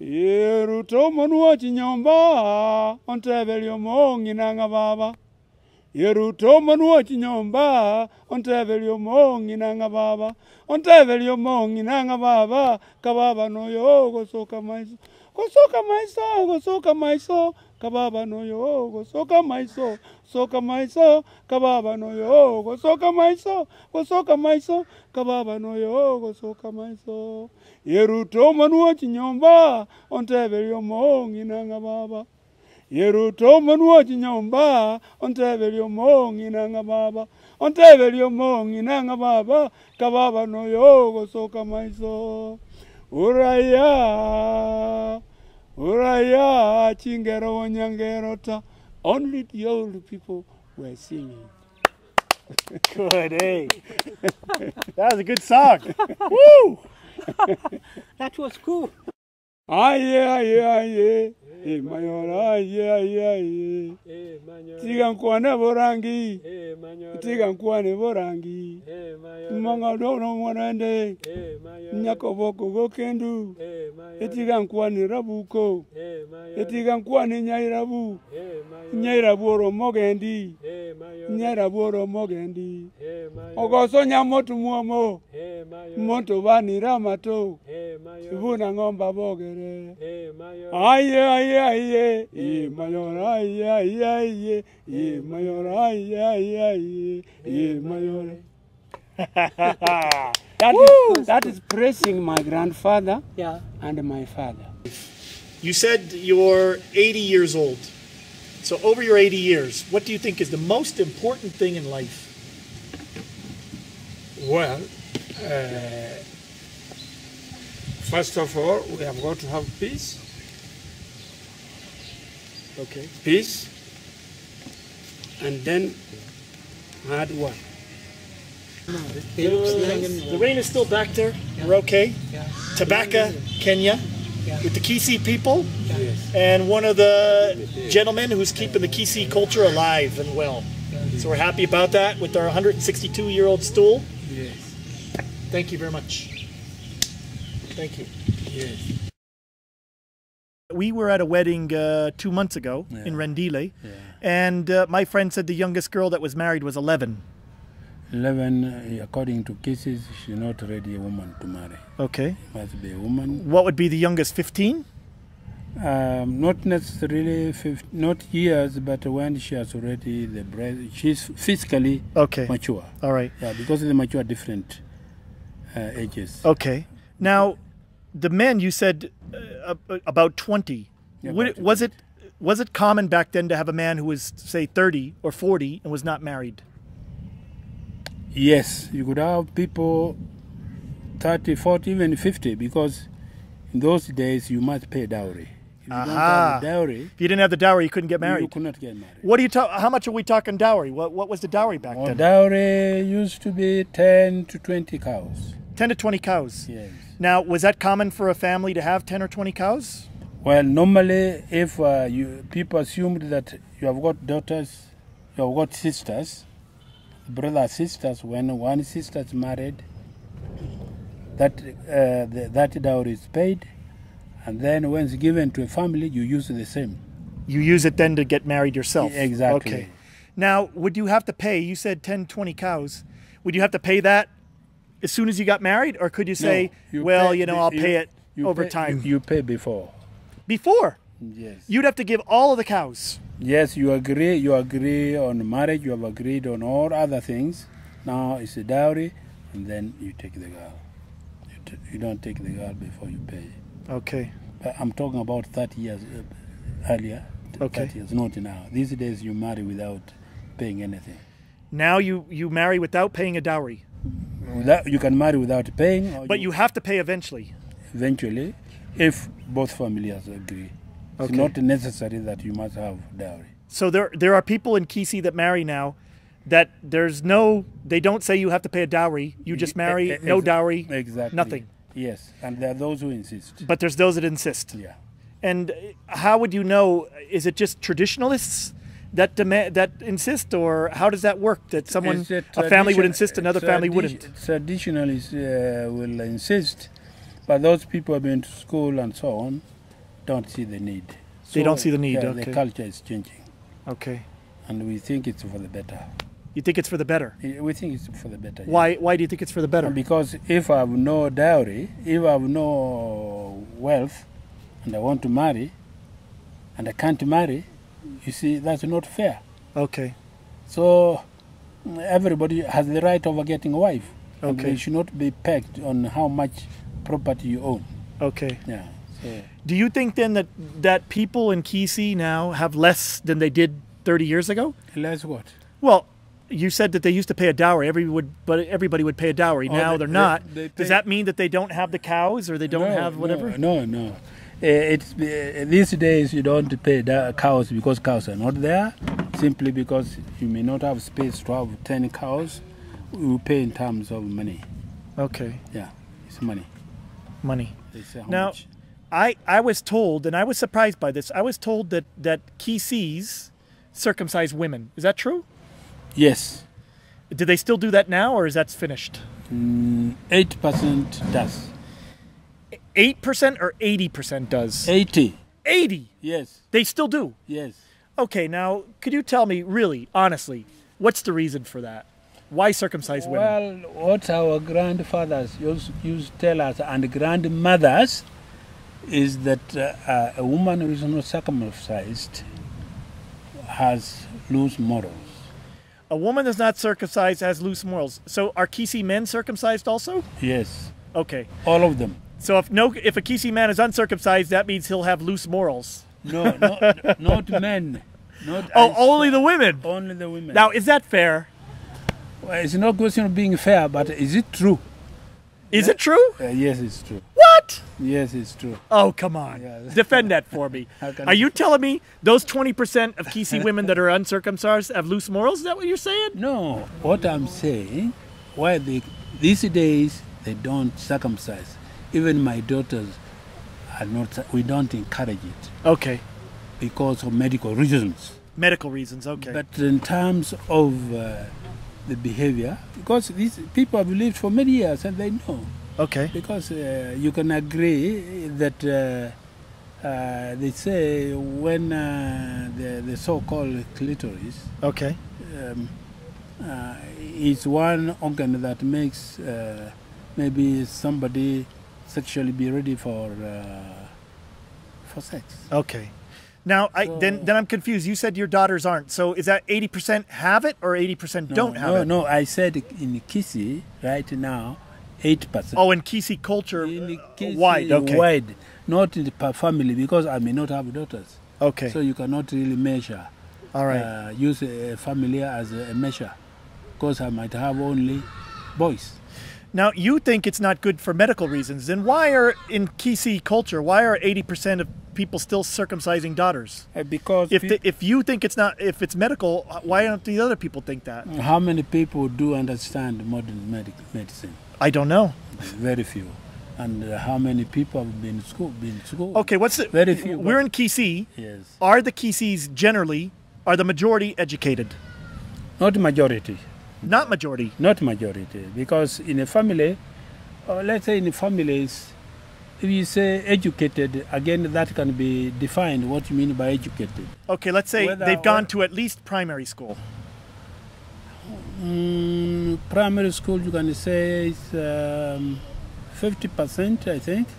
Yeruto manua chinyomba ontebelio mongi nanga baba. Yeruto manua chinyomba ontebelio mongi nanga baba. Ontebelio mongi nanga baba kababa no yo gosoka maiso. Gosoka maiso, gosoka maiso kababa no yo gosoka maiso. Soka maiso kababa no yo gosoka maiso. Gosoka maiso kababa no yo gosoka maiso. Yeruto manua chinyomba ontebelio mongi nanga baba. Yeruto manua chinyomba ontebelio mongi nanga baba. Ontebelio mongi nanga baba kababa no yo gosoka maiso. Uraya chingero wanyangero ta. Only the old people were singing. Good, hey. That was a good song. Woo! That was cool. Aye. Mayora, aye. Tiga nkwane borangi. Tiga nkwane borangi. Manga dono mwanende. Nyakoboko gokendu. Tiga nkwane rabuko. Tiga nkwane nyairabu. Nyairabu oro mogendi. Nyairabu oro mogendi. Ogoso nyamotu muomo. Moto bani ramato. Ibuna ngomba bogere. Aye. Mayora, aye. Mayora, aye. Mayora. That is praising my grandfather and my father. You said you're 80 years old. So over your 80 years, what do you think is the most important thing in life? Well, first of all, we have got to have peace. Okay. Peace. And then hard work. The rain is still back there. We're okay. Tobacco, Kenya, with the Kisii people, and one of the gentlemen who's keeping the Kisii culture alive and well. So we're happy about that with our 162-year-old stool. Yes. Thank you very much. Thank you. Yes. We were at a wedding 2 months ago in Rendile, and my friend said the youngest girl that was married was 11. 11, according to Kisii, she's not ready a woman to marry. Okay. Must be a woman. What would be the youngest, 15? Not necessarily, not years, but when she has already the breast, she's physically mature. All right. Yeah, because they mature different ages. Okay. Now, the men, you said about 20. Yeah, Was it common back then to have a man who was, say, 30 or 40 and was not married? Yes, you could have people 30, 40, even 50, because in those days you must pay dowry. If you don't have the dowry, if you didn't have the dowry, you couldn't get married. You could not get married. What do you how much are we talking dowry? What was the dowry back then? Dowry used to be 10 to 20 cows. 10 to 20 cows? Yes. Now, was that common for a family to have 10 or 20 cows? Well, normally, if people assumed that you have got daughters, you have got sisters, brothers, sisters, when one sister is married, that dowry is paid, and then when it's given to a family, you use the same. You use it then to get married yourself? Exactly. Okay. Now, would you have to pay, you said 10, 20 cows, would you have to pay that as soon as you got married, or could you say, I'll pay it over time? You pay before. Before? Yes. You'd have to give all of the cows? Yes, you agree on marriage, you have agreed on all other things. Now it's a dowry, and then you take the girl. You don't take the girl before you pay. Okay. But I'm talking about 30 years earlier. Okay. 30 years, not now. These days you marry without paying anything. Now you marry without paying a dowry? You can marry without paying. But you have to pay eventually? Eventually, if both families agree. It's not necessary that you must have dowry. So there are people in Kisii that marry now that they don't say you have to pay a dowry. You just marry, no dowry, nothing. Yes, and there are those who insist. But there's those that insist. Yeah. And how would you know, is it just traditionalists that insist, or how does that work, that a family would insist, another family wouldn't? Traditionalists will insist, but those people who have been to school and so on don't see the need. They don't see the need, okay. The culture is changing. Okay. And we think it's for the better. You think it's for the better? We think it's for the better. Why do you think it's for the better? Because if I have no dowry, if I have no wealth, and I want to marry, and I can't marry, you see, that's not fair. Okay. So everybody has the right of getting a wife. Okay. And they should not be pegged on how much property you own. Okay. Yeah. So. Do you think then that people in Kisii now have less than they did 30 years ago? Less what? Well, you said that they used to pay a dowry, but everybody would pay a dowry. Now they're not. Does that mean that they don't have the cows, or they don't have whatever? No. These days you don't pay cows because cows are not there, simply because you may not have space to have 10 cows. You pay in terms of money. Okay. Yeah, it's money. Money. Now, much? I was told, and I was surprised by this, I was told that Kisiis circumcise women. Is that true? Yes. Do they still do that now, or is that finished? 8% does. 8% or 80% does? 80. 80? Yes. They still do? Yes. Okay, now, could you tell me, really, honestly, what's the reason for that? Why circumcise women? Well, what our grandfathers used to tell us, and grandmothers, is that a woman who is not circumcised has loose morals. A woman that's not circumcised has loose morals. So are Kisii men circumcised also? Yes. Okay. All of them. So if a Kisii man is uncircumcised, that means he'll have loose morals. No, not men. Only the women? Only the women. Now, is that fair? Well, it's not a question of being fair, but is it true? Is it true? Yes, it's true. What? Yes, it's true. Oh, come on. Yes. Defend that for me. Are you telling me those 20% of Kisii women that are uncircumcised have loose morals? Is that what you're saying? No. What I'm saying, why these days they don't circumcise. Even my daughters are not. We don't encourage it. Okay. Because of medical reasons. Medical reasons, okay. But in terms of the behavior, because these people have lived for many years and they know. Okay. Because you can agree that they say when the so-called clitoris is one organ that makes maybe somebody sexually be ready for sex. Okay. Now, then I'm confused. You said your daughters aren't. So is that 80% have it or 80% don't have it? No, I said in Kisii right now, 8%. Oh, in Kisii culture, Kisii wide, okay. Wide, not in the per family, because I may not have daughters. Okay. So you cannot really measure. All right. Use a family as a measure, because I might have only boys. Now, you think it's not good for medical reasons. Then why are, in Kisii culture, why are 80% of people still circumcising daughters? Because if you think it's not, if it's medical, why don't the other people think that? How many people do understand modern medicine? I don't know. Very few. And how many people have been in school? Okay, what's it? Very few. We're in Kisii. Yes. Are the Kisiis generally, are the majority educated? Not majority. Not majority? Not majority. Because in a family, let's say in families, if you say educated, again, that can be defined what you mean by educated. Okay, let's say they've gone to at least primary school. Primary school, you can say it's 50%, I think.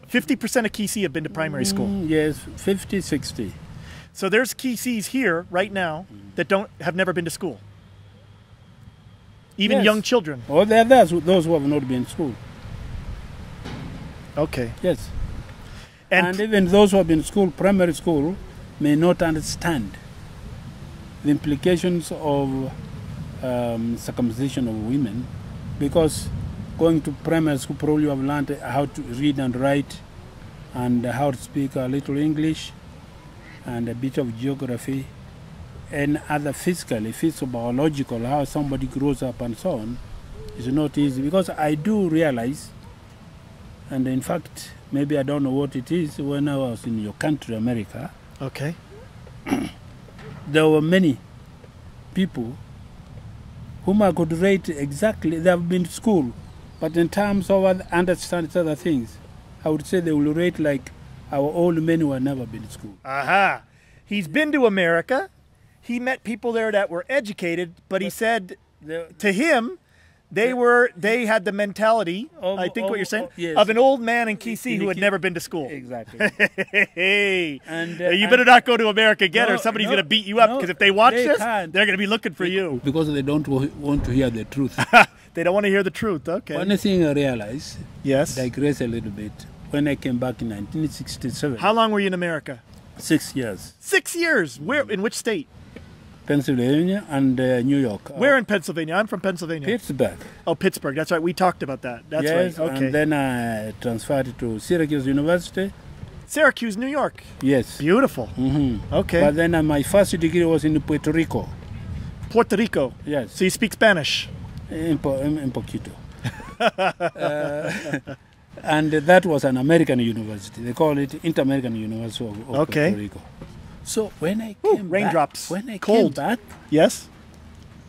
50% of Kisii have been to primary school? Yes, 50, 60. So there's Kisiis here right now that have never been to school? Even young children? Oh, there are those who have not been in school. Okay. Yes. And even those who have been in school, primary school, may not understand the implications of circumcision of women, because going to primary school probably you have learned how to read and write and how to speak a little English and a bit of geography and other physically, biological, how somebody grows up and so on, is not easy. Because I do realize, and in fact, maybe I don't know what it is, when I was in your country, America, okay, there were many people whom I could rate exactly, they have been to school, but in terms of understanding other things, I would say they will rate like our old men who have never been to school. Aha! He's been to America. He met people there that were educated, but he said to him, they had the mentality, I think what you're saying, yes, of an old man in Kisii who had never been to school. Exactly. Hey, you better not go to America again or somebody's going to beat you up, because if they watch this, they're going to be looking for you. Because they don't want to hear the truth. They don't want to hear the truth, okay. One thing I realized, yes, digress a little bit, when I came back in 1967. How long were you in America? 6 years. 6 years? Where? In which state? Pennsylvania and New York. Where in Pennsylvania? I'm from Pennsylvania. Pittsburgh. Oh, Pittsburgh. That's right. We talked about that. That's yes, right. Okay. And then I transferred to Syracuse University. Syracuse, New York. Yes. Beautiful. Mm-hmm. Okay. But then my first degree was in Puerto Rico. Puerto Rico? Yes. So you speak Spanish? Un poquito. And that was an American university. They call it Inter-American University of Puerto Rico. So when I came raindrops. back, came back, yes,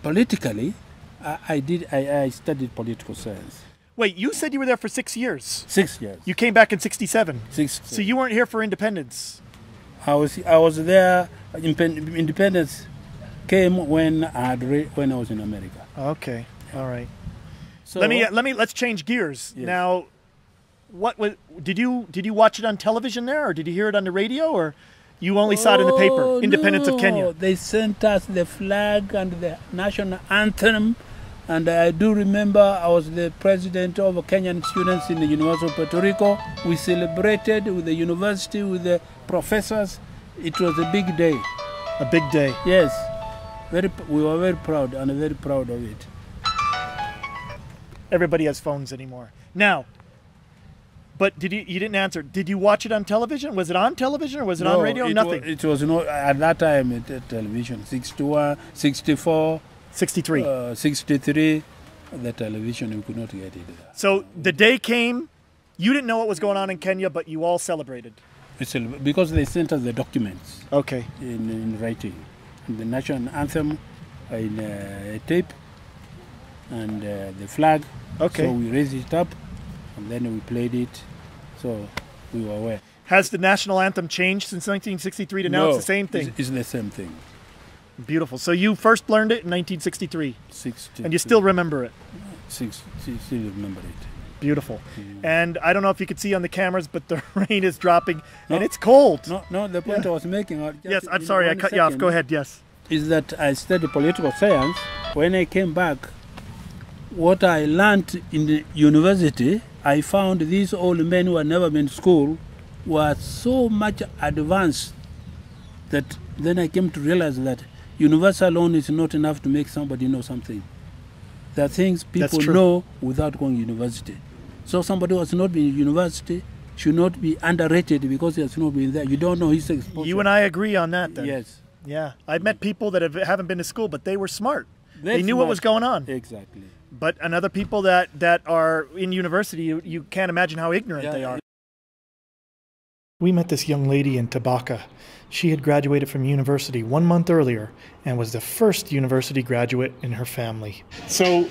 politically, I studied political science. Wait, you said you were there for 6 years. 6 years. You came back in '67. So you weren't here for independence. I was there. Independence came when I was in America. Okay. All right. So let's change gears. Yes. Now, did you watch it on television there, or did you hear it on the radio, or you only saw it in the paper? Independence of Kenya. They sent us the flag and the national anthem, and I do remember I was the president of Kenyan students in the University of Puerto Rico. We celebrated with the university, with the professors. It was a big day. A big day. Yes. We were very proud, and very proud of it. Everybody has phones anymore. Now, but you didn't answer. Did you watch it on television? Was it on television or was it on radio? Nothing. It was not at that time at television. 61, 64, 63. 63. The television, we could not get it. So the day came, you didn't know what was going on in Kenya, but you all celebrated. Because they sent us the documents. Okay. In writing. The national anthem in a tape and the flag. Okay. So we raised it up and then we played it. So we were aware. Has the national anthem changed since 1963 to now? No, it's the same thing? It's the same thing. Beautiful. So you first learned it in 1963? And you still remember it? Still remember it. Beautiful. And I don't know if you could see on the cameras, but the rain is dropping and it's cold. No, the point I was making... Yes, I'm sorry, I cut you off. Go ahead, yes. Is that I studied political science. When I came back, what I learned in the university, I found these old men who had never been to school were so much advanced that then I came to realize that university alone is not enough to make somebody know something. There are things people know without going to university. So somebody who has not been in university should not be underrated because he has not been there. You don't know his exposure. You and I agree on that then. Yes. Yeah. I've met people that haven't been to school, but they were smart. They knew what was going on. Exactly. But another people that are in university, you can't imagine how ignorant they are. We met this young lady in Tabaka. She had graduated from university 1 month earlier and was the first university graduate in her family. So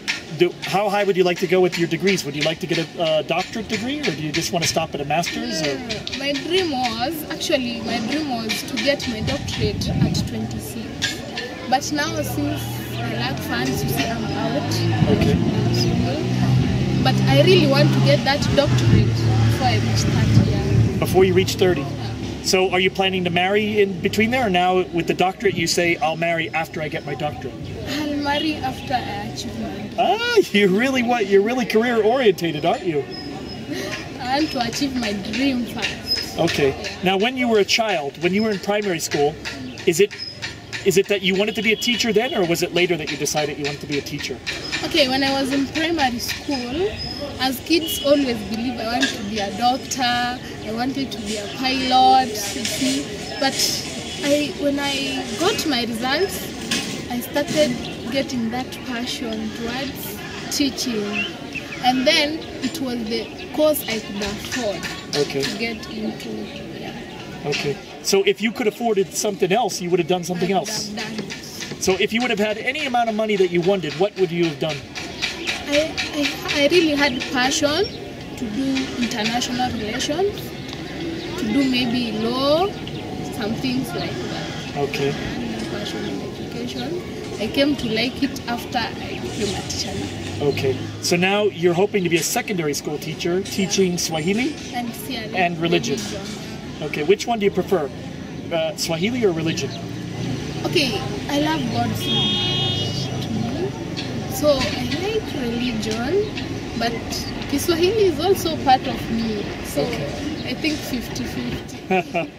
how high would you like to go with your degrees? Would you like to get a doctorate degree or do you just want to stop at a master's? My dream was to get my doctorate at 26. But now since I lack funds, you see I'm out. Okay. But I really want to get that doctorate before I reach 30 years. Before you reach 30? So are you planning to marry in between there, or now with the doctorate you say, I'll marry after I get my doctorate? I'll marry after I achieve my doctorate. Ah, you're really career orientated, aren't you? I want to achieve my dream first. Okay. Now when you were a child, when you were in primary school, is it that you wanted to be a teacher then, or was it later that you decided you wanted to be a teacher? Okay, when I was in primary school, as kids always believe I want to be a doctor, I wanted to be a pilot, you see. But when I got my results, I started getting that passion towards teaching. And then it was the course I could afford to get into. Yeah. Okay. So if you could afford something else, you would have done something else. I've done it. So if you would have had any amount of money that you wanted, what would you have done? I really had passion to do international relations, to do maybe law, some things like that. Okay. I had passion in education. I came to like it after I became a teacher. Okay. So now you're hoping to be a secondary school teacher, teaching Swahili and religion. Okay. Which one do you prefer, Swahili or religion? Okay, I love God so much. So I like religion, but Kiswahili is also part of me. So I think 50-50.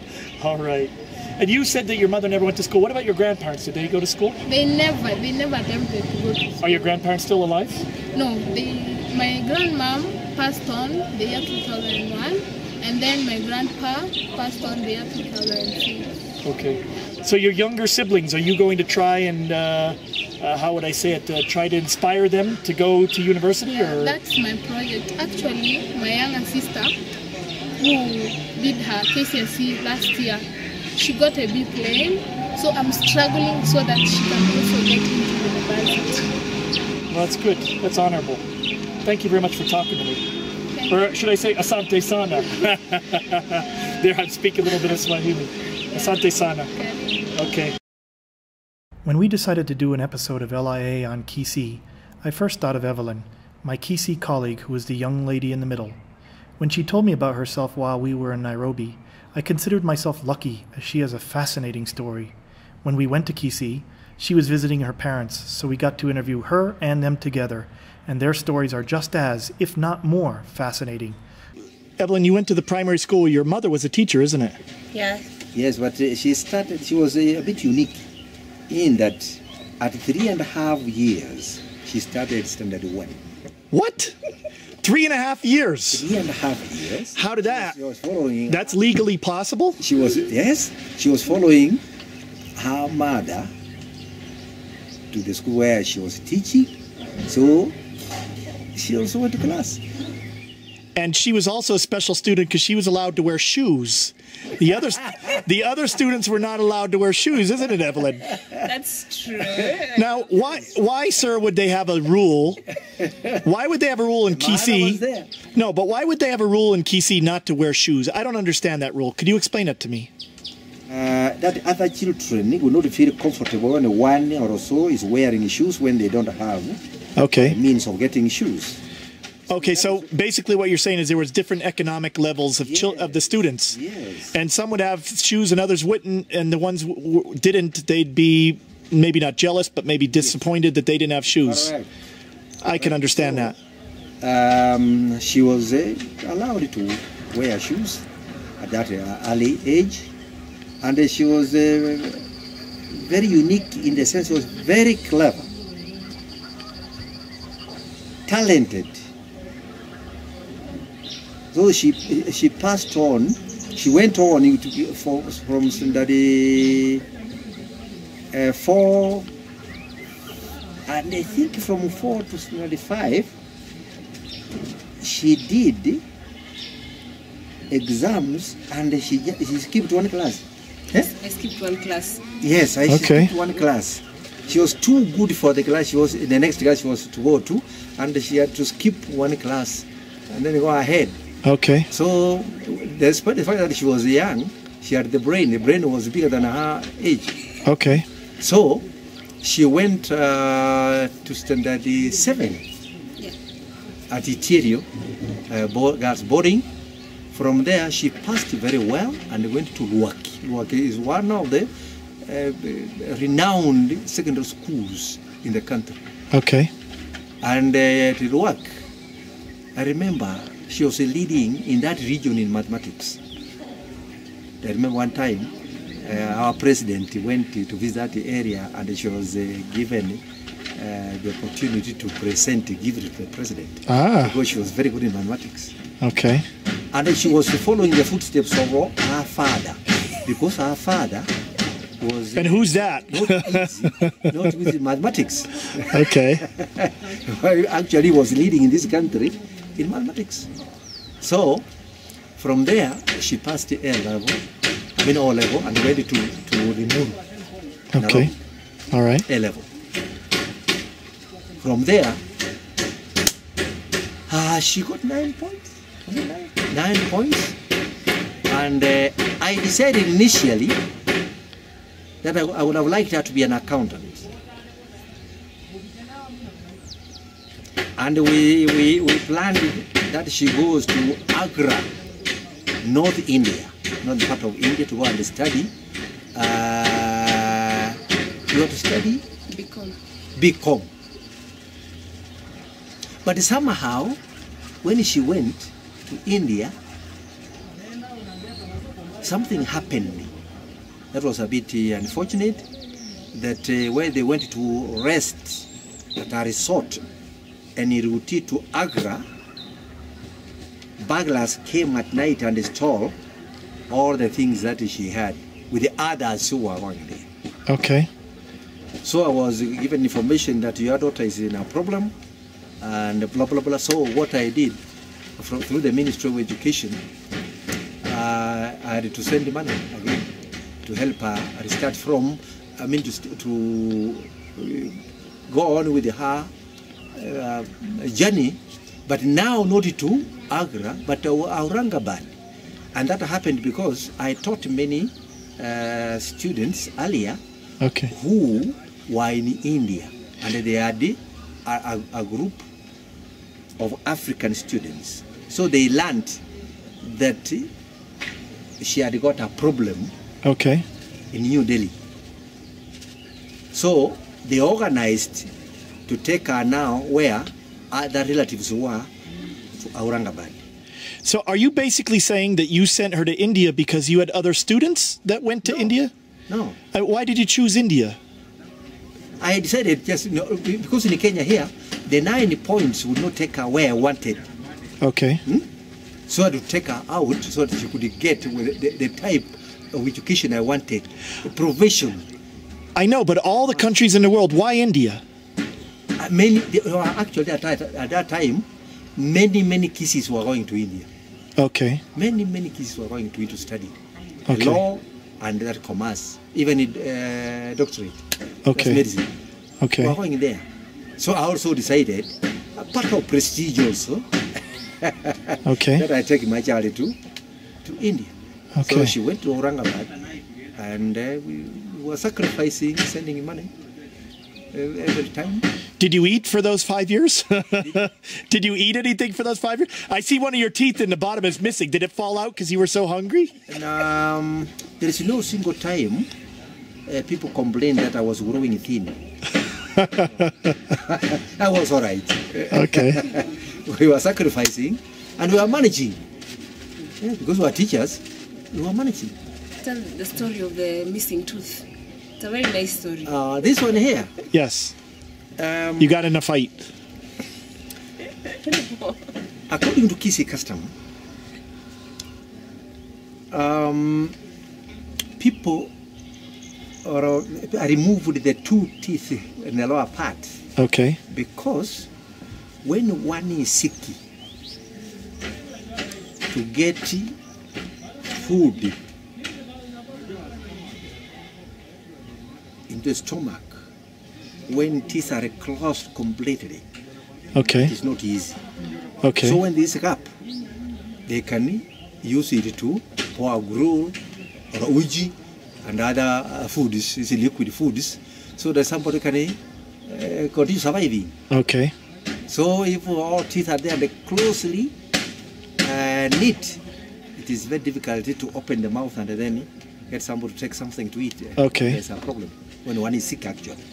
All right. And you said that your mother never went to school. What about your grandparents? Did they go to school? They never attempted to go to school. Are your grandparents still alive? No, my grandmom passed on the year 2001, and then my grandpa passed on the year 2006. Okay. So your younger siblings, are you going to try and, how would I say it, try to inspire them to go to university? Or? That's my project. Actually, my younger sister, who did her KCSE last year, she got a B plane, so I'm struggling so that she can also get into university. Well, that's good. That's honorable. Thank you very much for talking to me. Or should I say, asante sana? There, I speak a little bit of Swahili. Asante sana. Okay. When we decided to do an episode of LIA on Kisii, I first thought of Evelyn, my Kisii colleague who was the young lady in the middle. When she told me about herself while we were in Nairobi, I considered myself lucky as she has a fascinating story. When we went to Kisii, she was visiting her parents, so we got to interview her and them together, and their stories are just as, if not more, fascinating. Evelyn, you went to the primary school. Your mother was a teacher, isn't it? Yeah. Yes, but she was a bit unique in that at 3.5 years, she started standard 1. What? 3.5 years. 3.5 years. How did that? She was following. That's legally possible? She was, yes. She was following her mother to the school where she was teaching. So she also went to class. And she was also a special student because she was allowed to wear shoes. The other students were not allowed to wear shoes, isn't it, Evelyn? That's true. Now, why, sir, would they have a rule? Why would they have a rule in Kisii? No, but why would they have a rule in Kisii not to wear shoes? I don't understand that rule. Could you explain it to me? That other children will not feel comfortable when one or so is wearing shoes when they don't have a means of getting shoes. Okay, so basically what you're saying is there was different economic levels of of the students. Yes. And some would have shoes and others wouldn't, and the ones didn't, they'd be maybe not jealous, but maybe disappointed that they didn't have shoes. Correct. I can understand that. She was allowed to wear shoes at that early age. And she was very unique in the sense she was very clever, talented. So she passed on. She went on from study 4, and I think from 4 to study 5, she did exams, and she skipped one class. Yes, I skipped one class. Yes, I skipped one class. She was too good for the class. She was in the next class she was to go to, and she had to skip one class and then go ahead. Okay. So, despite the fact that she was young, she had the brain. The brain was bigger than her age. Okay. So, she went to standard 7 at Iterio, girls boarding. From there, she passed very well and went to Luwaki. Luwaki is one of the renowned secondary schools in the country. Okay. And at Luwaki, I remember she was leading in that region in mathematics. I remember one time our president went to visit that area, and she was given the opportunity to give it to the president. Because she was very good in mathematics. Okay. And she was following the footsteps of her father, because her father was... And who's that? Not easy in mathematics. Okay. Actually was leading in this country in mathematics. So, from there, she passed the O level, and went to Limuru. Okay. All right. A level. From there, she got 9 points. 9 points. And I decided initially that I would have liked her to be an accountant. And we planned that she goes to Agra, North India, not part of India, to go and study. You want to study? BCom. But somehow, when she went to India, something happened that was a bit unfortunate, that when they went to rest at a resort and route to Agra, burglars came at night and stole all the things that she had with the others who were going there. Okay. So I was given information that your daughter is in a problem and blah, blah, blah. So what I did through the Ministry of Education, I had to send money again to help her restart from, to go on with her journey, but now not to Agra, but to Aurangabad. And that happened because I taught many students earlier who were in India, and they had a group of African students. So they learned that she had got a problem in New Delhi. So they organized to take her now where other relatives were, to Aurangabad. So are you basically saying that you sent her to India because you had other students that went to India? No. Why did you choose India? I decided just, because in Kenya here, the 9 points would not take her where I wanted. Okay. So I had to take her out so that she could get the type of education I wanted, the profession. I know, but all the countries in the world, why India? Actually, at that time, many Kisis were going to India. Okay. Many Kisis were going to study Okay. law and that commerce, even in doctorate. Okay. That's medicine. Okay. Were going there. So I also decided, part of prestige also, Okay. that I take my child to India. Okay. So she went to Aurangabad, and we were sacrificing, sending money every time. Did you eat for those 5 years? Did you eat anything for those 5 years? I see one of your teeth in the bottom is missing. Did it fall out because you were so hungry? And, there is no single time people complained that I was growing thin. I was all right. Okay. We were sacrificing and we were managing. Yeah, because we were teachers, we were managing. Tell the story of the missing tooth. It's a very nice story. This one here. Yes. You got in a fight. According to Kisii custom, people removed the 2 teeth in the lower part. Okay. Because when one is sick, to get food in the stomach, when teeth are closed completely, Okay. it's not easy. Okay. So when there's a gap, they can use it to pour gruel or uji and other foods, it's liquid foods, so that somebody can continue surviving. Okay. So if all teeth are there, they closely neat, it is very difficult to open the mouth and then get somebody to take something to eat. Okay. There's a problem when one is sick, actually.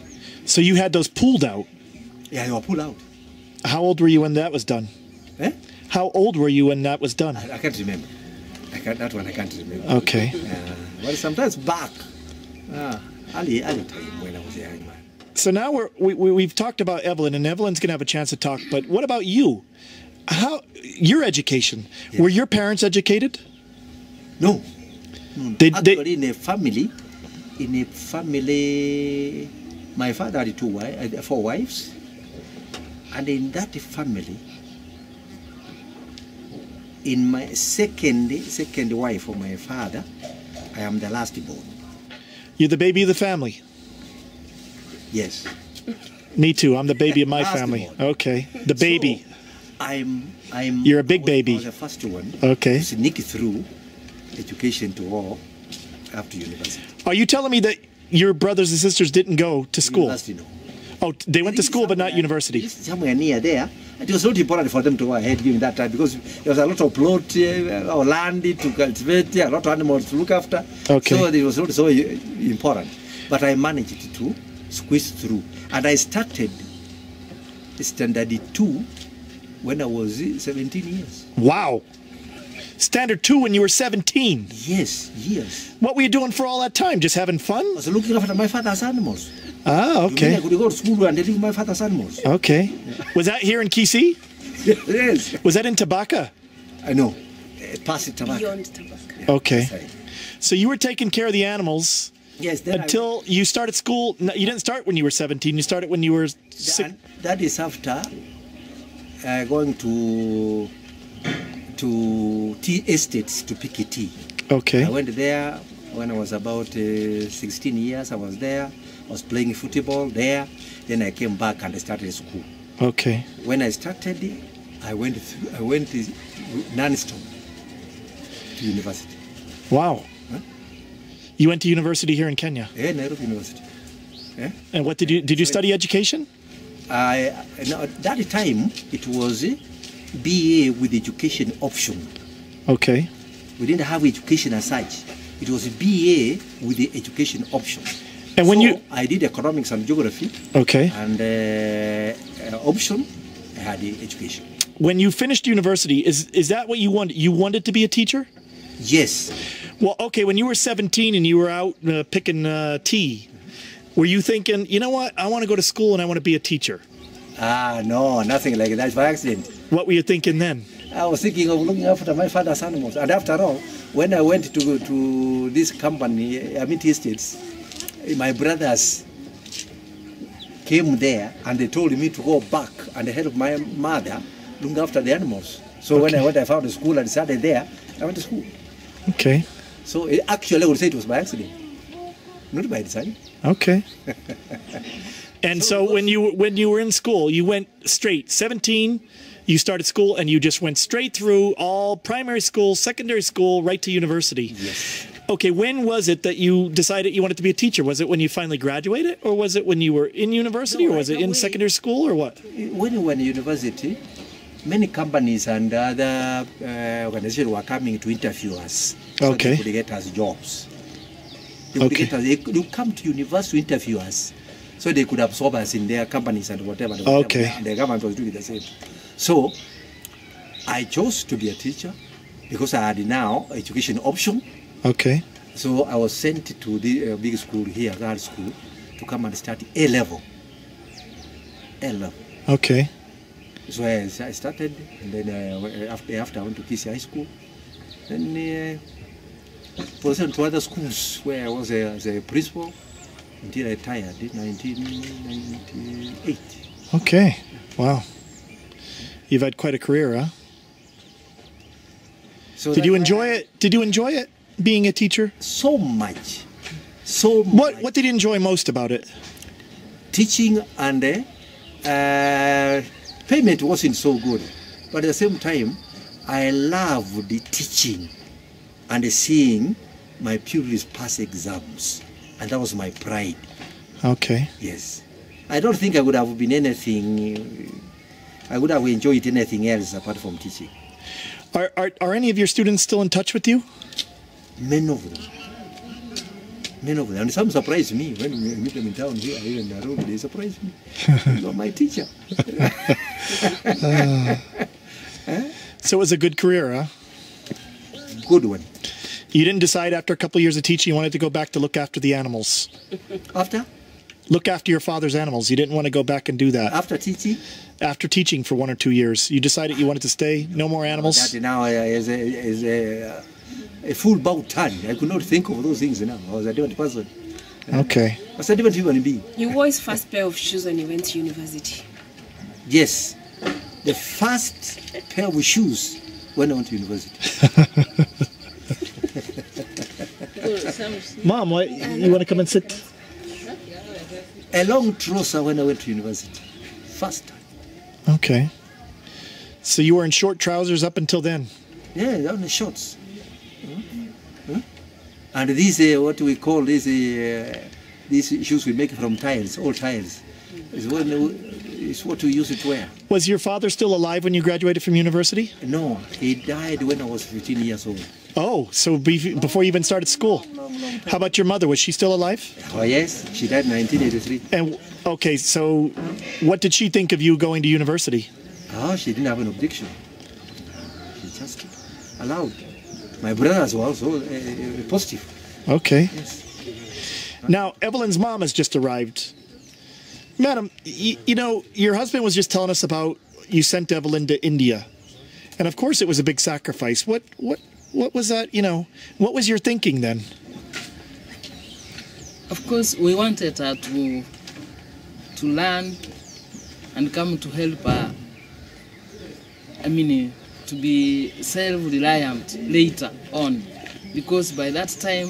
So you had those pulled out? Yeah, they were pulled out. How old were you when that was done? Eh? How old were you when that was done? I can't remember. That one I can't remember. Okay. Well, sometimes back, early time when I was a young man. So now we've talked about Evelyn, and Evelyn's going to have a chance to talk, but what about you? Your education? Yeah. Were your parents educated? No. Actually, in a family, my father had 4 wives, and in that family, in my second wife of my father, I am the last born. You're the baby of the family? Yes. Me too. I'm the baby of my family. Born. Okay. The baby. So You're a big baby. I was the first one. Okay. To sneak through education to all up to university. Are you telling me that your brothers and sisters didn't go to school? University, no. Oh, they went to school but not university. Somewhere near there. It was not important for them to go ahead during that time because there was a lot of plot or land to cultivate, a lot of animals to look after. Okay. So it was not so important. But I managed to squeeze through. And I started standard 2 when I was 17 years. Wow. Standard 2 when you were 17? Yes, yes. What were you doing for all that time? Just having fun? I was looking after my father's animals. Ah, okay. I could go to school and take my father's animals. Okay. Was that here in Kisii? Yes. Was that in Tabaka? I know. Past Tabaka. Beyond Tabaka. Yeah, okay. So you were taking care of the animals until you started school. No, you didn't start when you were 17. You started when you were 6. That is after going to tea estates to pick tea. Okay. I went there when I was about 16 years. I was there. I was playing football there. Then I came back and I started school. Okay. When I started, I went non-stop to university. Wow. Huh? You went to university here in Kenya? Yeah, Nairobi University. Yeah. And what did you study education? At that time it was BA with education option. Okay. We didn't have education as such. It was BA with the education option. And when I did economics and geography. Okay. And option, I had the education. When you finished university, is that what you wanted? You wanted to be a teacher? Yes. Well, okay. When you were 17 and you were out picking tea, Were you thinking, you know what, I want to go to school and I want to be a teacher? No, nothing like that. By accident. What were you thinking then? I was thinking of looking after my father's animals. And after all, when I went to this company, Amity Estates, my brothers came there and they told me to go back and help my mother look after the animals. So when I found a school and started there, I went to school. Okay. So actually I would say it was by accident, not by design. Okay. And so when you were in school, you went straight, 17, you started school and you just went straight through all primary school, secondary school, right to university. Yes. Okay, when was it that you decided you wanted to be a teacher? Was it when you finally graduated, or was it when you were in university, or was it in secondary school, or what? When you were in university, many companies and other organizations were coming to interview us. So they could get us jobs. They would come to university to interview us, so they could absorb us in their companies and whatever. And the government was doing the same. So I chose to be a teacher because I had now education option. Okay. So I was sent to the big school here, girls' school, to come and start A-level. A-level. Okay. So I started, and then after I went to Kisii High School, then was sent to other schools where I was as a principal until I retired in 1998. Okay. Wow. You've had quite a career, huh? So did you enjoy it? Did you enjoy it, being a teacher? So much. So much. What did you enjoy most about it? Teaching, and payment wasn't so good. But at the same time, I loved the teaching and seeing my pupils pass exams. And that was my pride. Okay. Yes. I don't think I would have been anything, I would have enjoyed anything else apart from teaching. Are any of your students still in touch with you? Many of them. Many of them. And some surprise me. When we meet them in town here, in the road, they surprise me. You're my teacher. So it was a good career, huh? Good one. You didn't decide after a couple of years of teaching you wanted to go back to look after the animals? After? Look after your father's animals. You didn't want to go back and do that? After teaching? After teaching for 1 or 2 years. You decided you wanted to stay? No more animals? That now is a full bow turn. I could not think of those things now. I was a different person. Okay. I was a different human being. You wore his first pair of shoes when you went to university. Yes. The first pair of shoes when I went to university. Mom, what, you want to come and sit? A long trouser when I went to university. First time. Okay. So you were in short trousers up until then? Yeah, only shorts. And these, what we call these shoes we make from tiles, old tiles. It's what we used to wear. Was your father still alive when you graduated from university? No, he died when I was 15 years old. Oh, so before you even started school. How about your mother? Was she still alive? Oh, yes. She died in 1983. And okay, so what did she think of you going to university? Oh, she didn't have an objection. She just allowed. My brothers were also positive. Okay. Yes. Now, Evelyn's mom has just arrived. Madam, you know, your husband was just telling us about you sent Evelyn to India. And of course it was a big sacrifice. What was that, you know, what was your thinking then? Of course, we wanted her to learn and come to help her, to be self-reliant later on. Because by that time,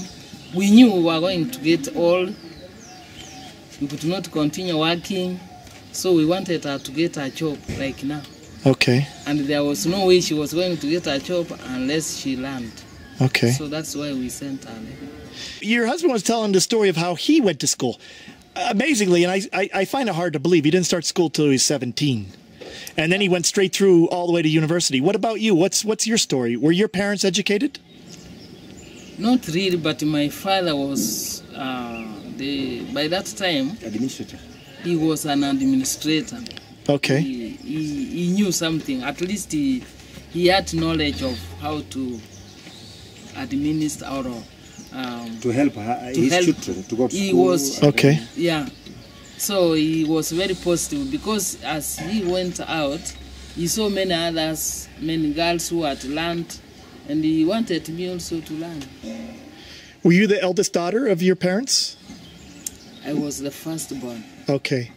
we knew we were going to get old. We could not continue working, so we wanted her to get a job like now. Okay. And there was no way she was going to get a job unless she learned. Okay. So that's why we sent her. Your husband was telling the story of how he went to school. Amazingly, and I find it hard to believe, he didn't start school till he was 17. And then he went straight through all the way to university. What about you? What's your story? Were your parents educated? Not really, but my father was, by that time, administrator. He was an administrator. Okay. He knew something. At least he had knowledge of how to administer or to help his children to go to he school. Was, okay. Yeah. So he was very positive because as he went out, he saw many others, many girls who had learned, and he wanted me also to learn. Were you the eldest daughter of your parents? I was the firstborn. Okay.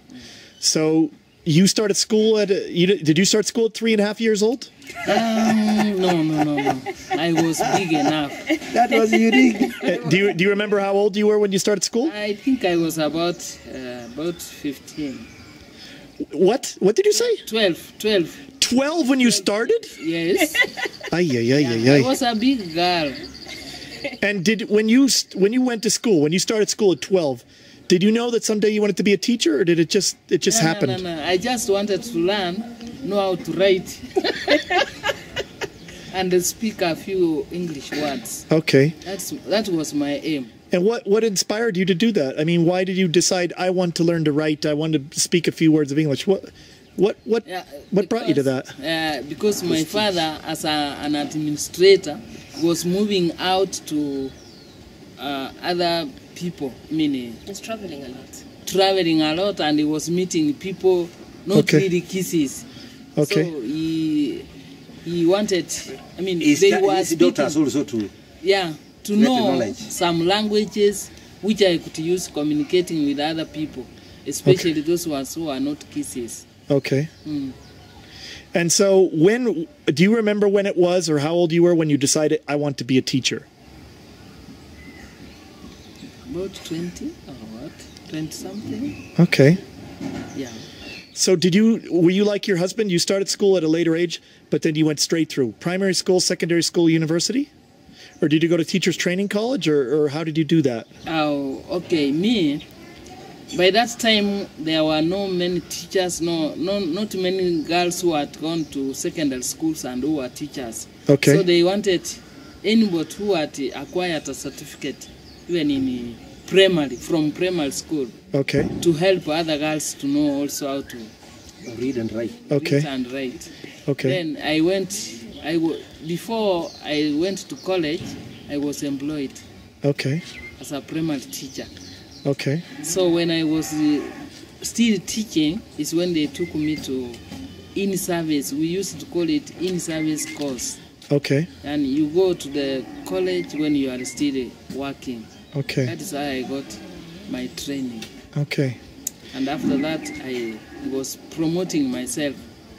So you started school at, did you start school at 3.5 years old? No. I was big enough. That was unique. Do you remember how old you were when you started school? I think I was about 15. What? What did you say? 12. 12 when you started? Yes. I was a big girl. And when you went to school, when you started school at 12, did you know that someday you wanted to be a teacher, or did it just happen? No. I just wanted to know how to write, and speak a few English words. Okay. That was my aim. And what inspired you to do that? I mean, why did you decide I want to learn to write? I want to speak a few words of English. What brought you to that? Because my father, as an administrator, was moving out to other people. He was traveling a lot. Traveling a lot, and he was meeting people, not really Kisii. Okay. So he wanted. His daughters also to. Yeah, to know some languages which I could use communicating with other people, especially those ones who are not Kisii. Okay. And so do you remember when it was, or how old you were when you decided I want to be a teacher? About 20 or what? 20 something. Okay. Yeah. So were you like your husband? You started school at a later age, but then you went straight through primary school, secondary school, university? Or did you go to teachers training college, or how did you do that? Oh, okay. Me, by that time, there were not many teachers, not many girls who had gone to secondary schools and who were teachers. Okay. So they wanted anybody who had acquired a certificate, even in from primary school. Okay. To help other girls to know also how to read and write. Okay. Read and write. Okay. Then before I went to college, I was employed. Okay. As a primary teacher. Okay. So when I was still teaching is when they took me to in-service. We used to call it in-service course. Okay. And you go to the college when you are still working. Okay. That is how I got my training. Okay. And after that, I was promoting myself,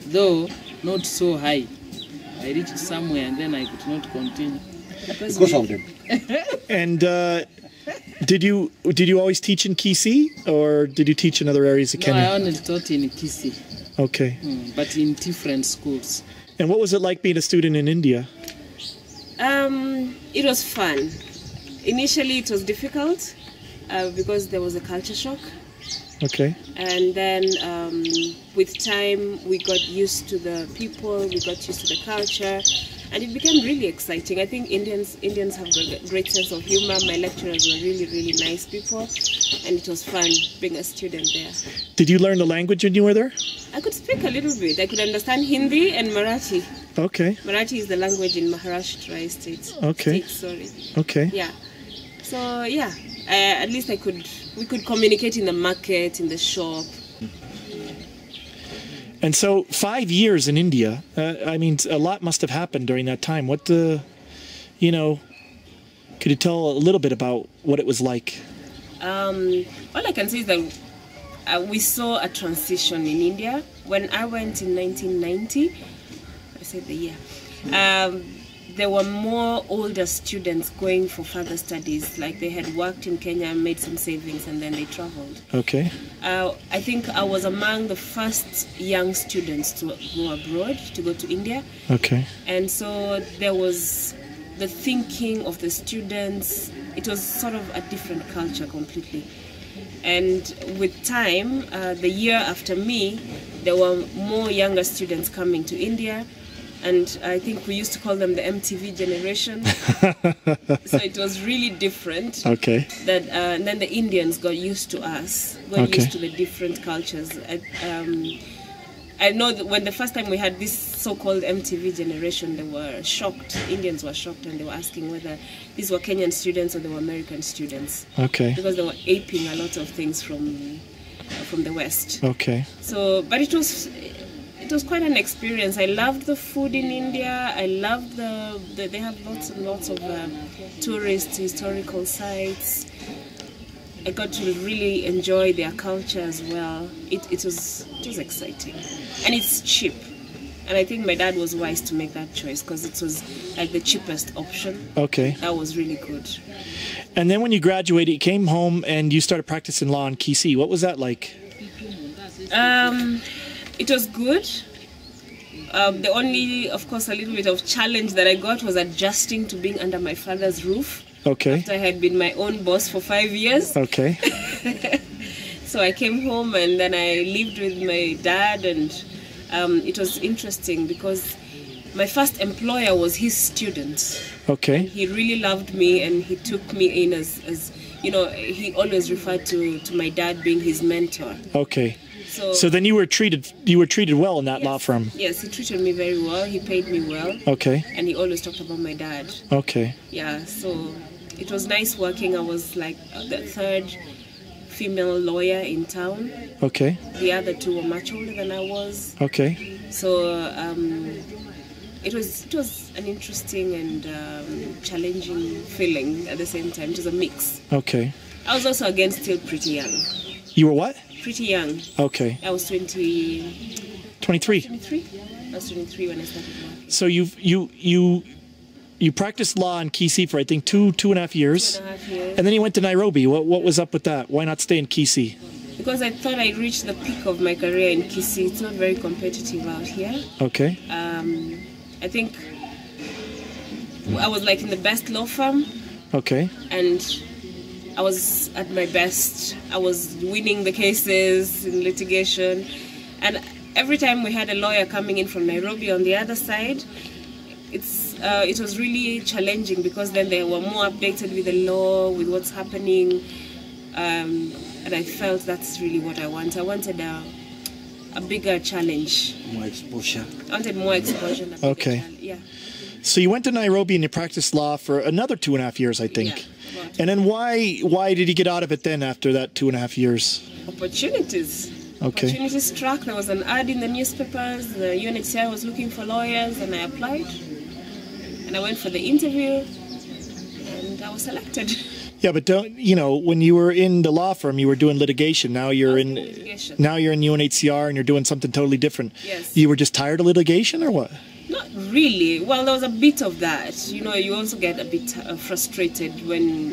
though not so high. I reached somewhere and then I could not continue. Because of them. And did you always teach in Kisii, or did you teach in other areas of Kenya? No, I only taught in Kisii. Okay. But in different schools. And what was it like being a student in India? It was fun. Initially, it was difficult because there was a culture shock. Okay. And then with time, we got used to the people, we got used to the culture, and it became really exciting. I think Indians have a great sense of humor. My lecturers were really, really nice people, and it was fun being a student there. Did you learn the language when you were there? I could speak a little bit. I could understand Hindi and Marathi. Okay. Marathi is the language in Maharashtra state. Okay. Okay. Yeah. So yeah, at least we could communicate in the market, in the shop. And so 5 years in India, I mean, a lot must have happened during that time. Could you tell a little bit about what it was like? All I can say is that we saw a transition in India. When I went in 1990, I said the year, there were more older students going for further studies, like they had worked in Kenya and made some savings and then they traveled. Okay. I think I was among the first young students to go abroad, to go to India. Okay. And so there was the thinking of the students. It was sort of a different culture completely. And with time, the year after me, there were more younger students coming to India. And I think we used to call them the MTV generation. So it was really different. Okay. And then the Indians got used to us, got used to the different cultures. I know that when the first time we had this so-called MTV generation, they were shocked. Indians were shocked, and they were asking whether these were Kenyan students or they were American students. Okay. Because they were aping a lot of things from the West. Okay. So, but it was quite an experience. I loved the food in India. I loved they have lots and lots of tourist historical sites. I got to really enjoy their culture as well. It was exciting, and it's cheap. And I think my dad was wise to make that choice because it was like the cheapest option. Okay. That was really good. And then when you graduated, you came home and you started practicing law in Kisii. What was that like? It was good. The only, of course, a little bit of challenge that I got was adjusting to being under my father's roof. Okay. After I had been my own boss for 5 years. Okay. So I came home and then I lived with my dad, and it was interesting because my first employer was his student. Okay. He really loved me, and he took me in as you know, he always referred to my dad being his mentor. Okay. So then you were treated well in that law firm. Yes, he treated me very well. He paid me well. Okay. And he always talked about my dad. Okay. Yeah, so it was nice working. I was like the third female lawyer in town. Okay. The other two were much older than I was. Okay. So it was an interesting and challenging feeling at the same time. It was a mix. Okay. I was also again still pretty young. You were what? Pretty young. Okay. I was 23. 23. I was 23 when I started working. So you practiced law in Kisii for I think two and a half years. 2.5 years. And then you went to Nairobi. What was up with that? Why not stay in Kisii? Because I thought I reached the peak of my career in Kisii. It's not very competitive out here. Okay. I think I was like in the best law firm. Okay. And I was at my best. I was winning the cases in litigation. And every time we had a lawyer coming in from Nairobi on the other side, it was really challenging because then they were more updated with the law, with what's happening. And I felt that's really what I want. I wanted a bigger challenge. More exposure. I wanted more exposure. Okay. Yeah. So you went to Nairobi and you practiced law for another 2.5 years, I think. Yeah, and then why did you get out of it then after that 2.5 years? Opportunities. Okay. Opportunities struck. There was an ad in the newspapers. The UNHCR was looking for lawyers, and I applied. And I went for the interview, and I was selected. Yeah, but when you were in the law firm, you were doing litigation. Now you're in UNHCR, and you're doing something totally different. Yes. You were just tired of litigation, or what? Not really. Well, there was a bit of that. You also get a bit frustrated when,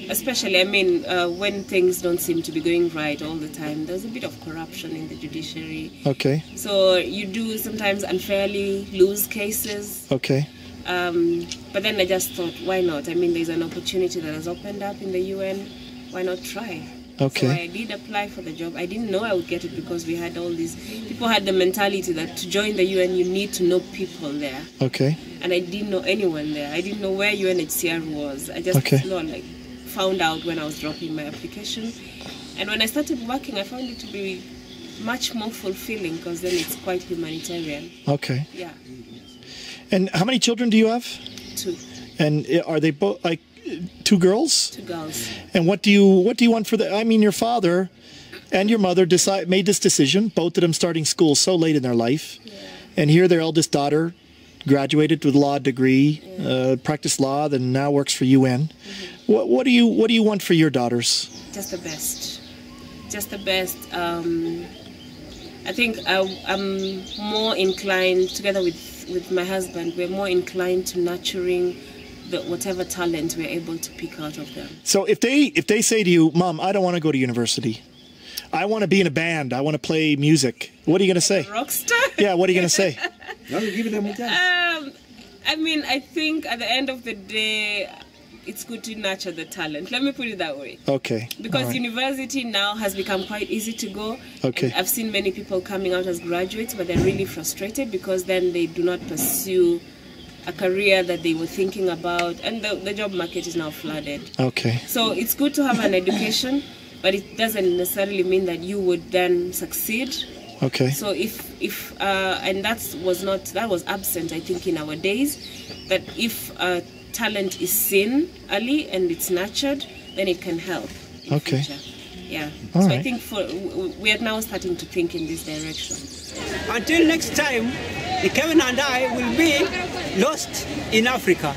especially, when things don't seem to be going right all the time. There's a bit of corruption in the judiciary. Okay. So you do sometimes unfairly lose cases. Okay. But then I just thought, why not? There's an opportunity that has opened up in the UN. Why not try? Okay. So I did apply for the job. I didn't know I would get it because we had all these people had the mentality that to join the UN you need to know people there. Okay. And I didn't know anyone there. I didn't know where UNHCR was. I just found out when I was dropping my application. And when I started working, I found it to be much more fulfilling because then it's quite humanitarian. Okay. Yeah. And how many children do you have? 2. And are they both like 2 girls? 2 girls. And what do you want for your father and your mother made this decision, both of them starting school so late in their life. Yeah. And here their eldest daughter graduated with a law degree, practiced law, then now works for UN. Mm-hmm. What do you want for your daughters? Just the best. Just the best. I think I'm more inclined, together with my husband, we're more inclined to nurturing whatever talent we're able to pick out of them. So if they say to you, Mom, I don't want to go to university, I want to be in a band, I want to play music, what are you going to say? A rock star? Yeah, what are you going to say? Give them a chance. I think at the end of the day, it's good to nurture the talent. Let me put it that way. Okay. Because university now has become quite easy to go. Okay. I've seen many people coming out as graduates, but they're really frustrated because then they do not pursue a career that they were thinking about, and the job market is now flooded. Okay. So it's good to have an education, but it doesn't necessarily mean that you would then succeed Okay. So if and that was absent, I think, in our days, that if talent is seen early and it's nurtured, then it can help. Okay. Future. Yeah. All so right. I think we are now starting to think in this direction. Until next time, Kevin and I will be lost in Africa.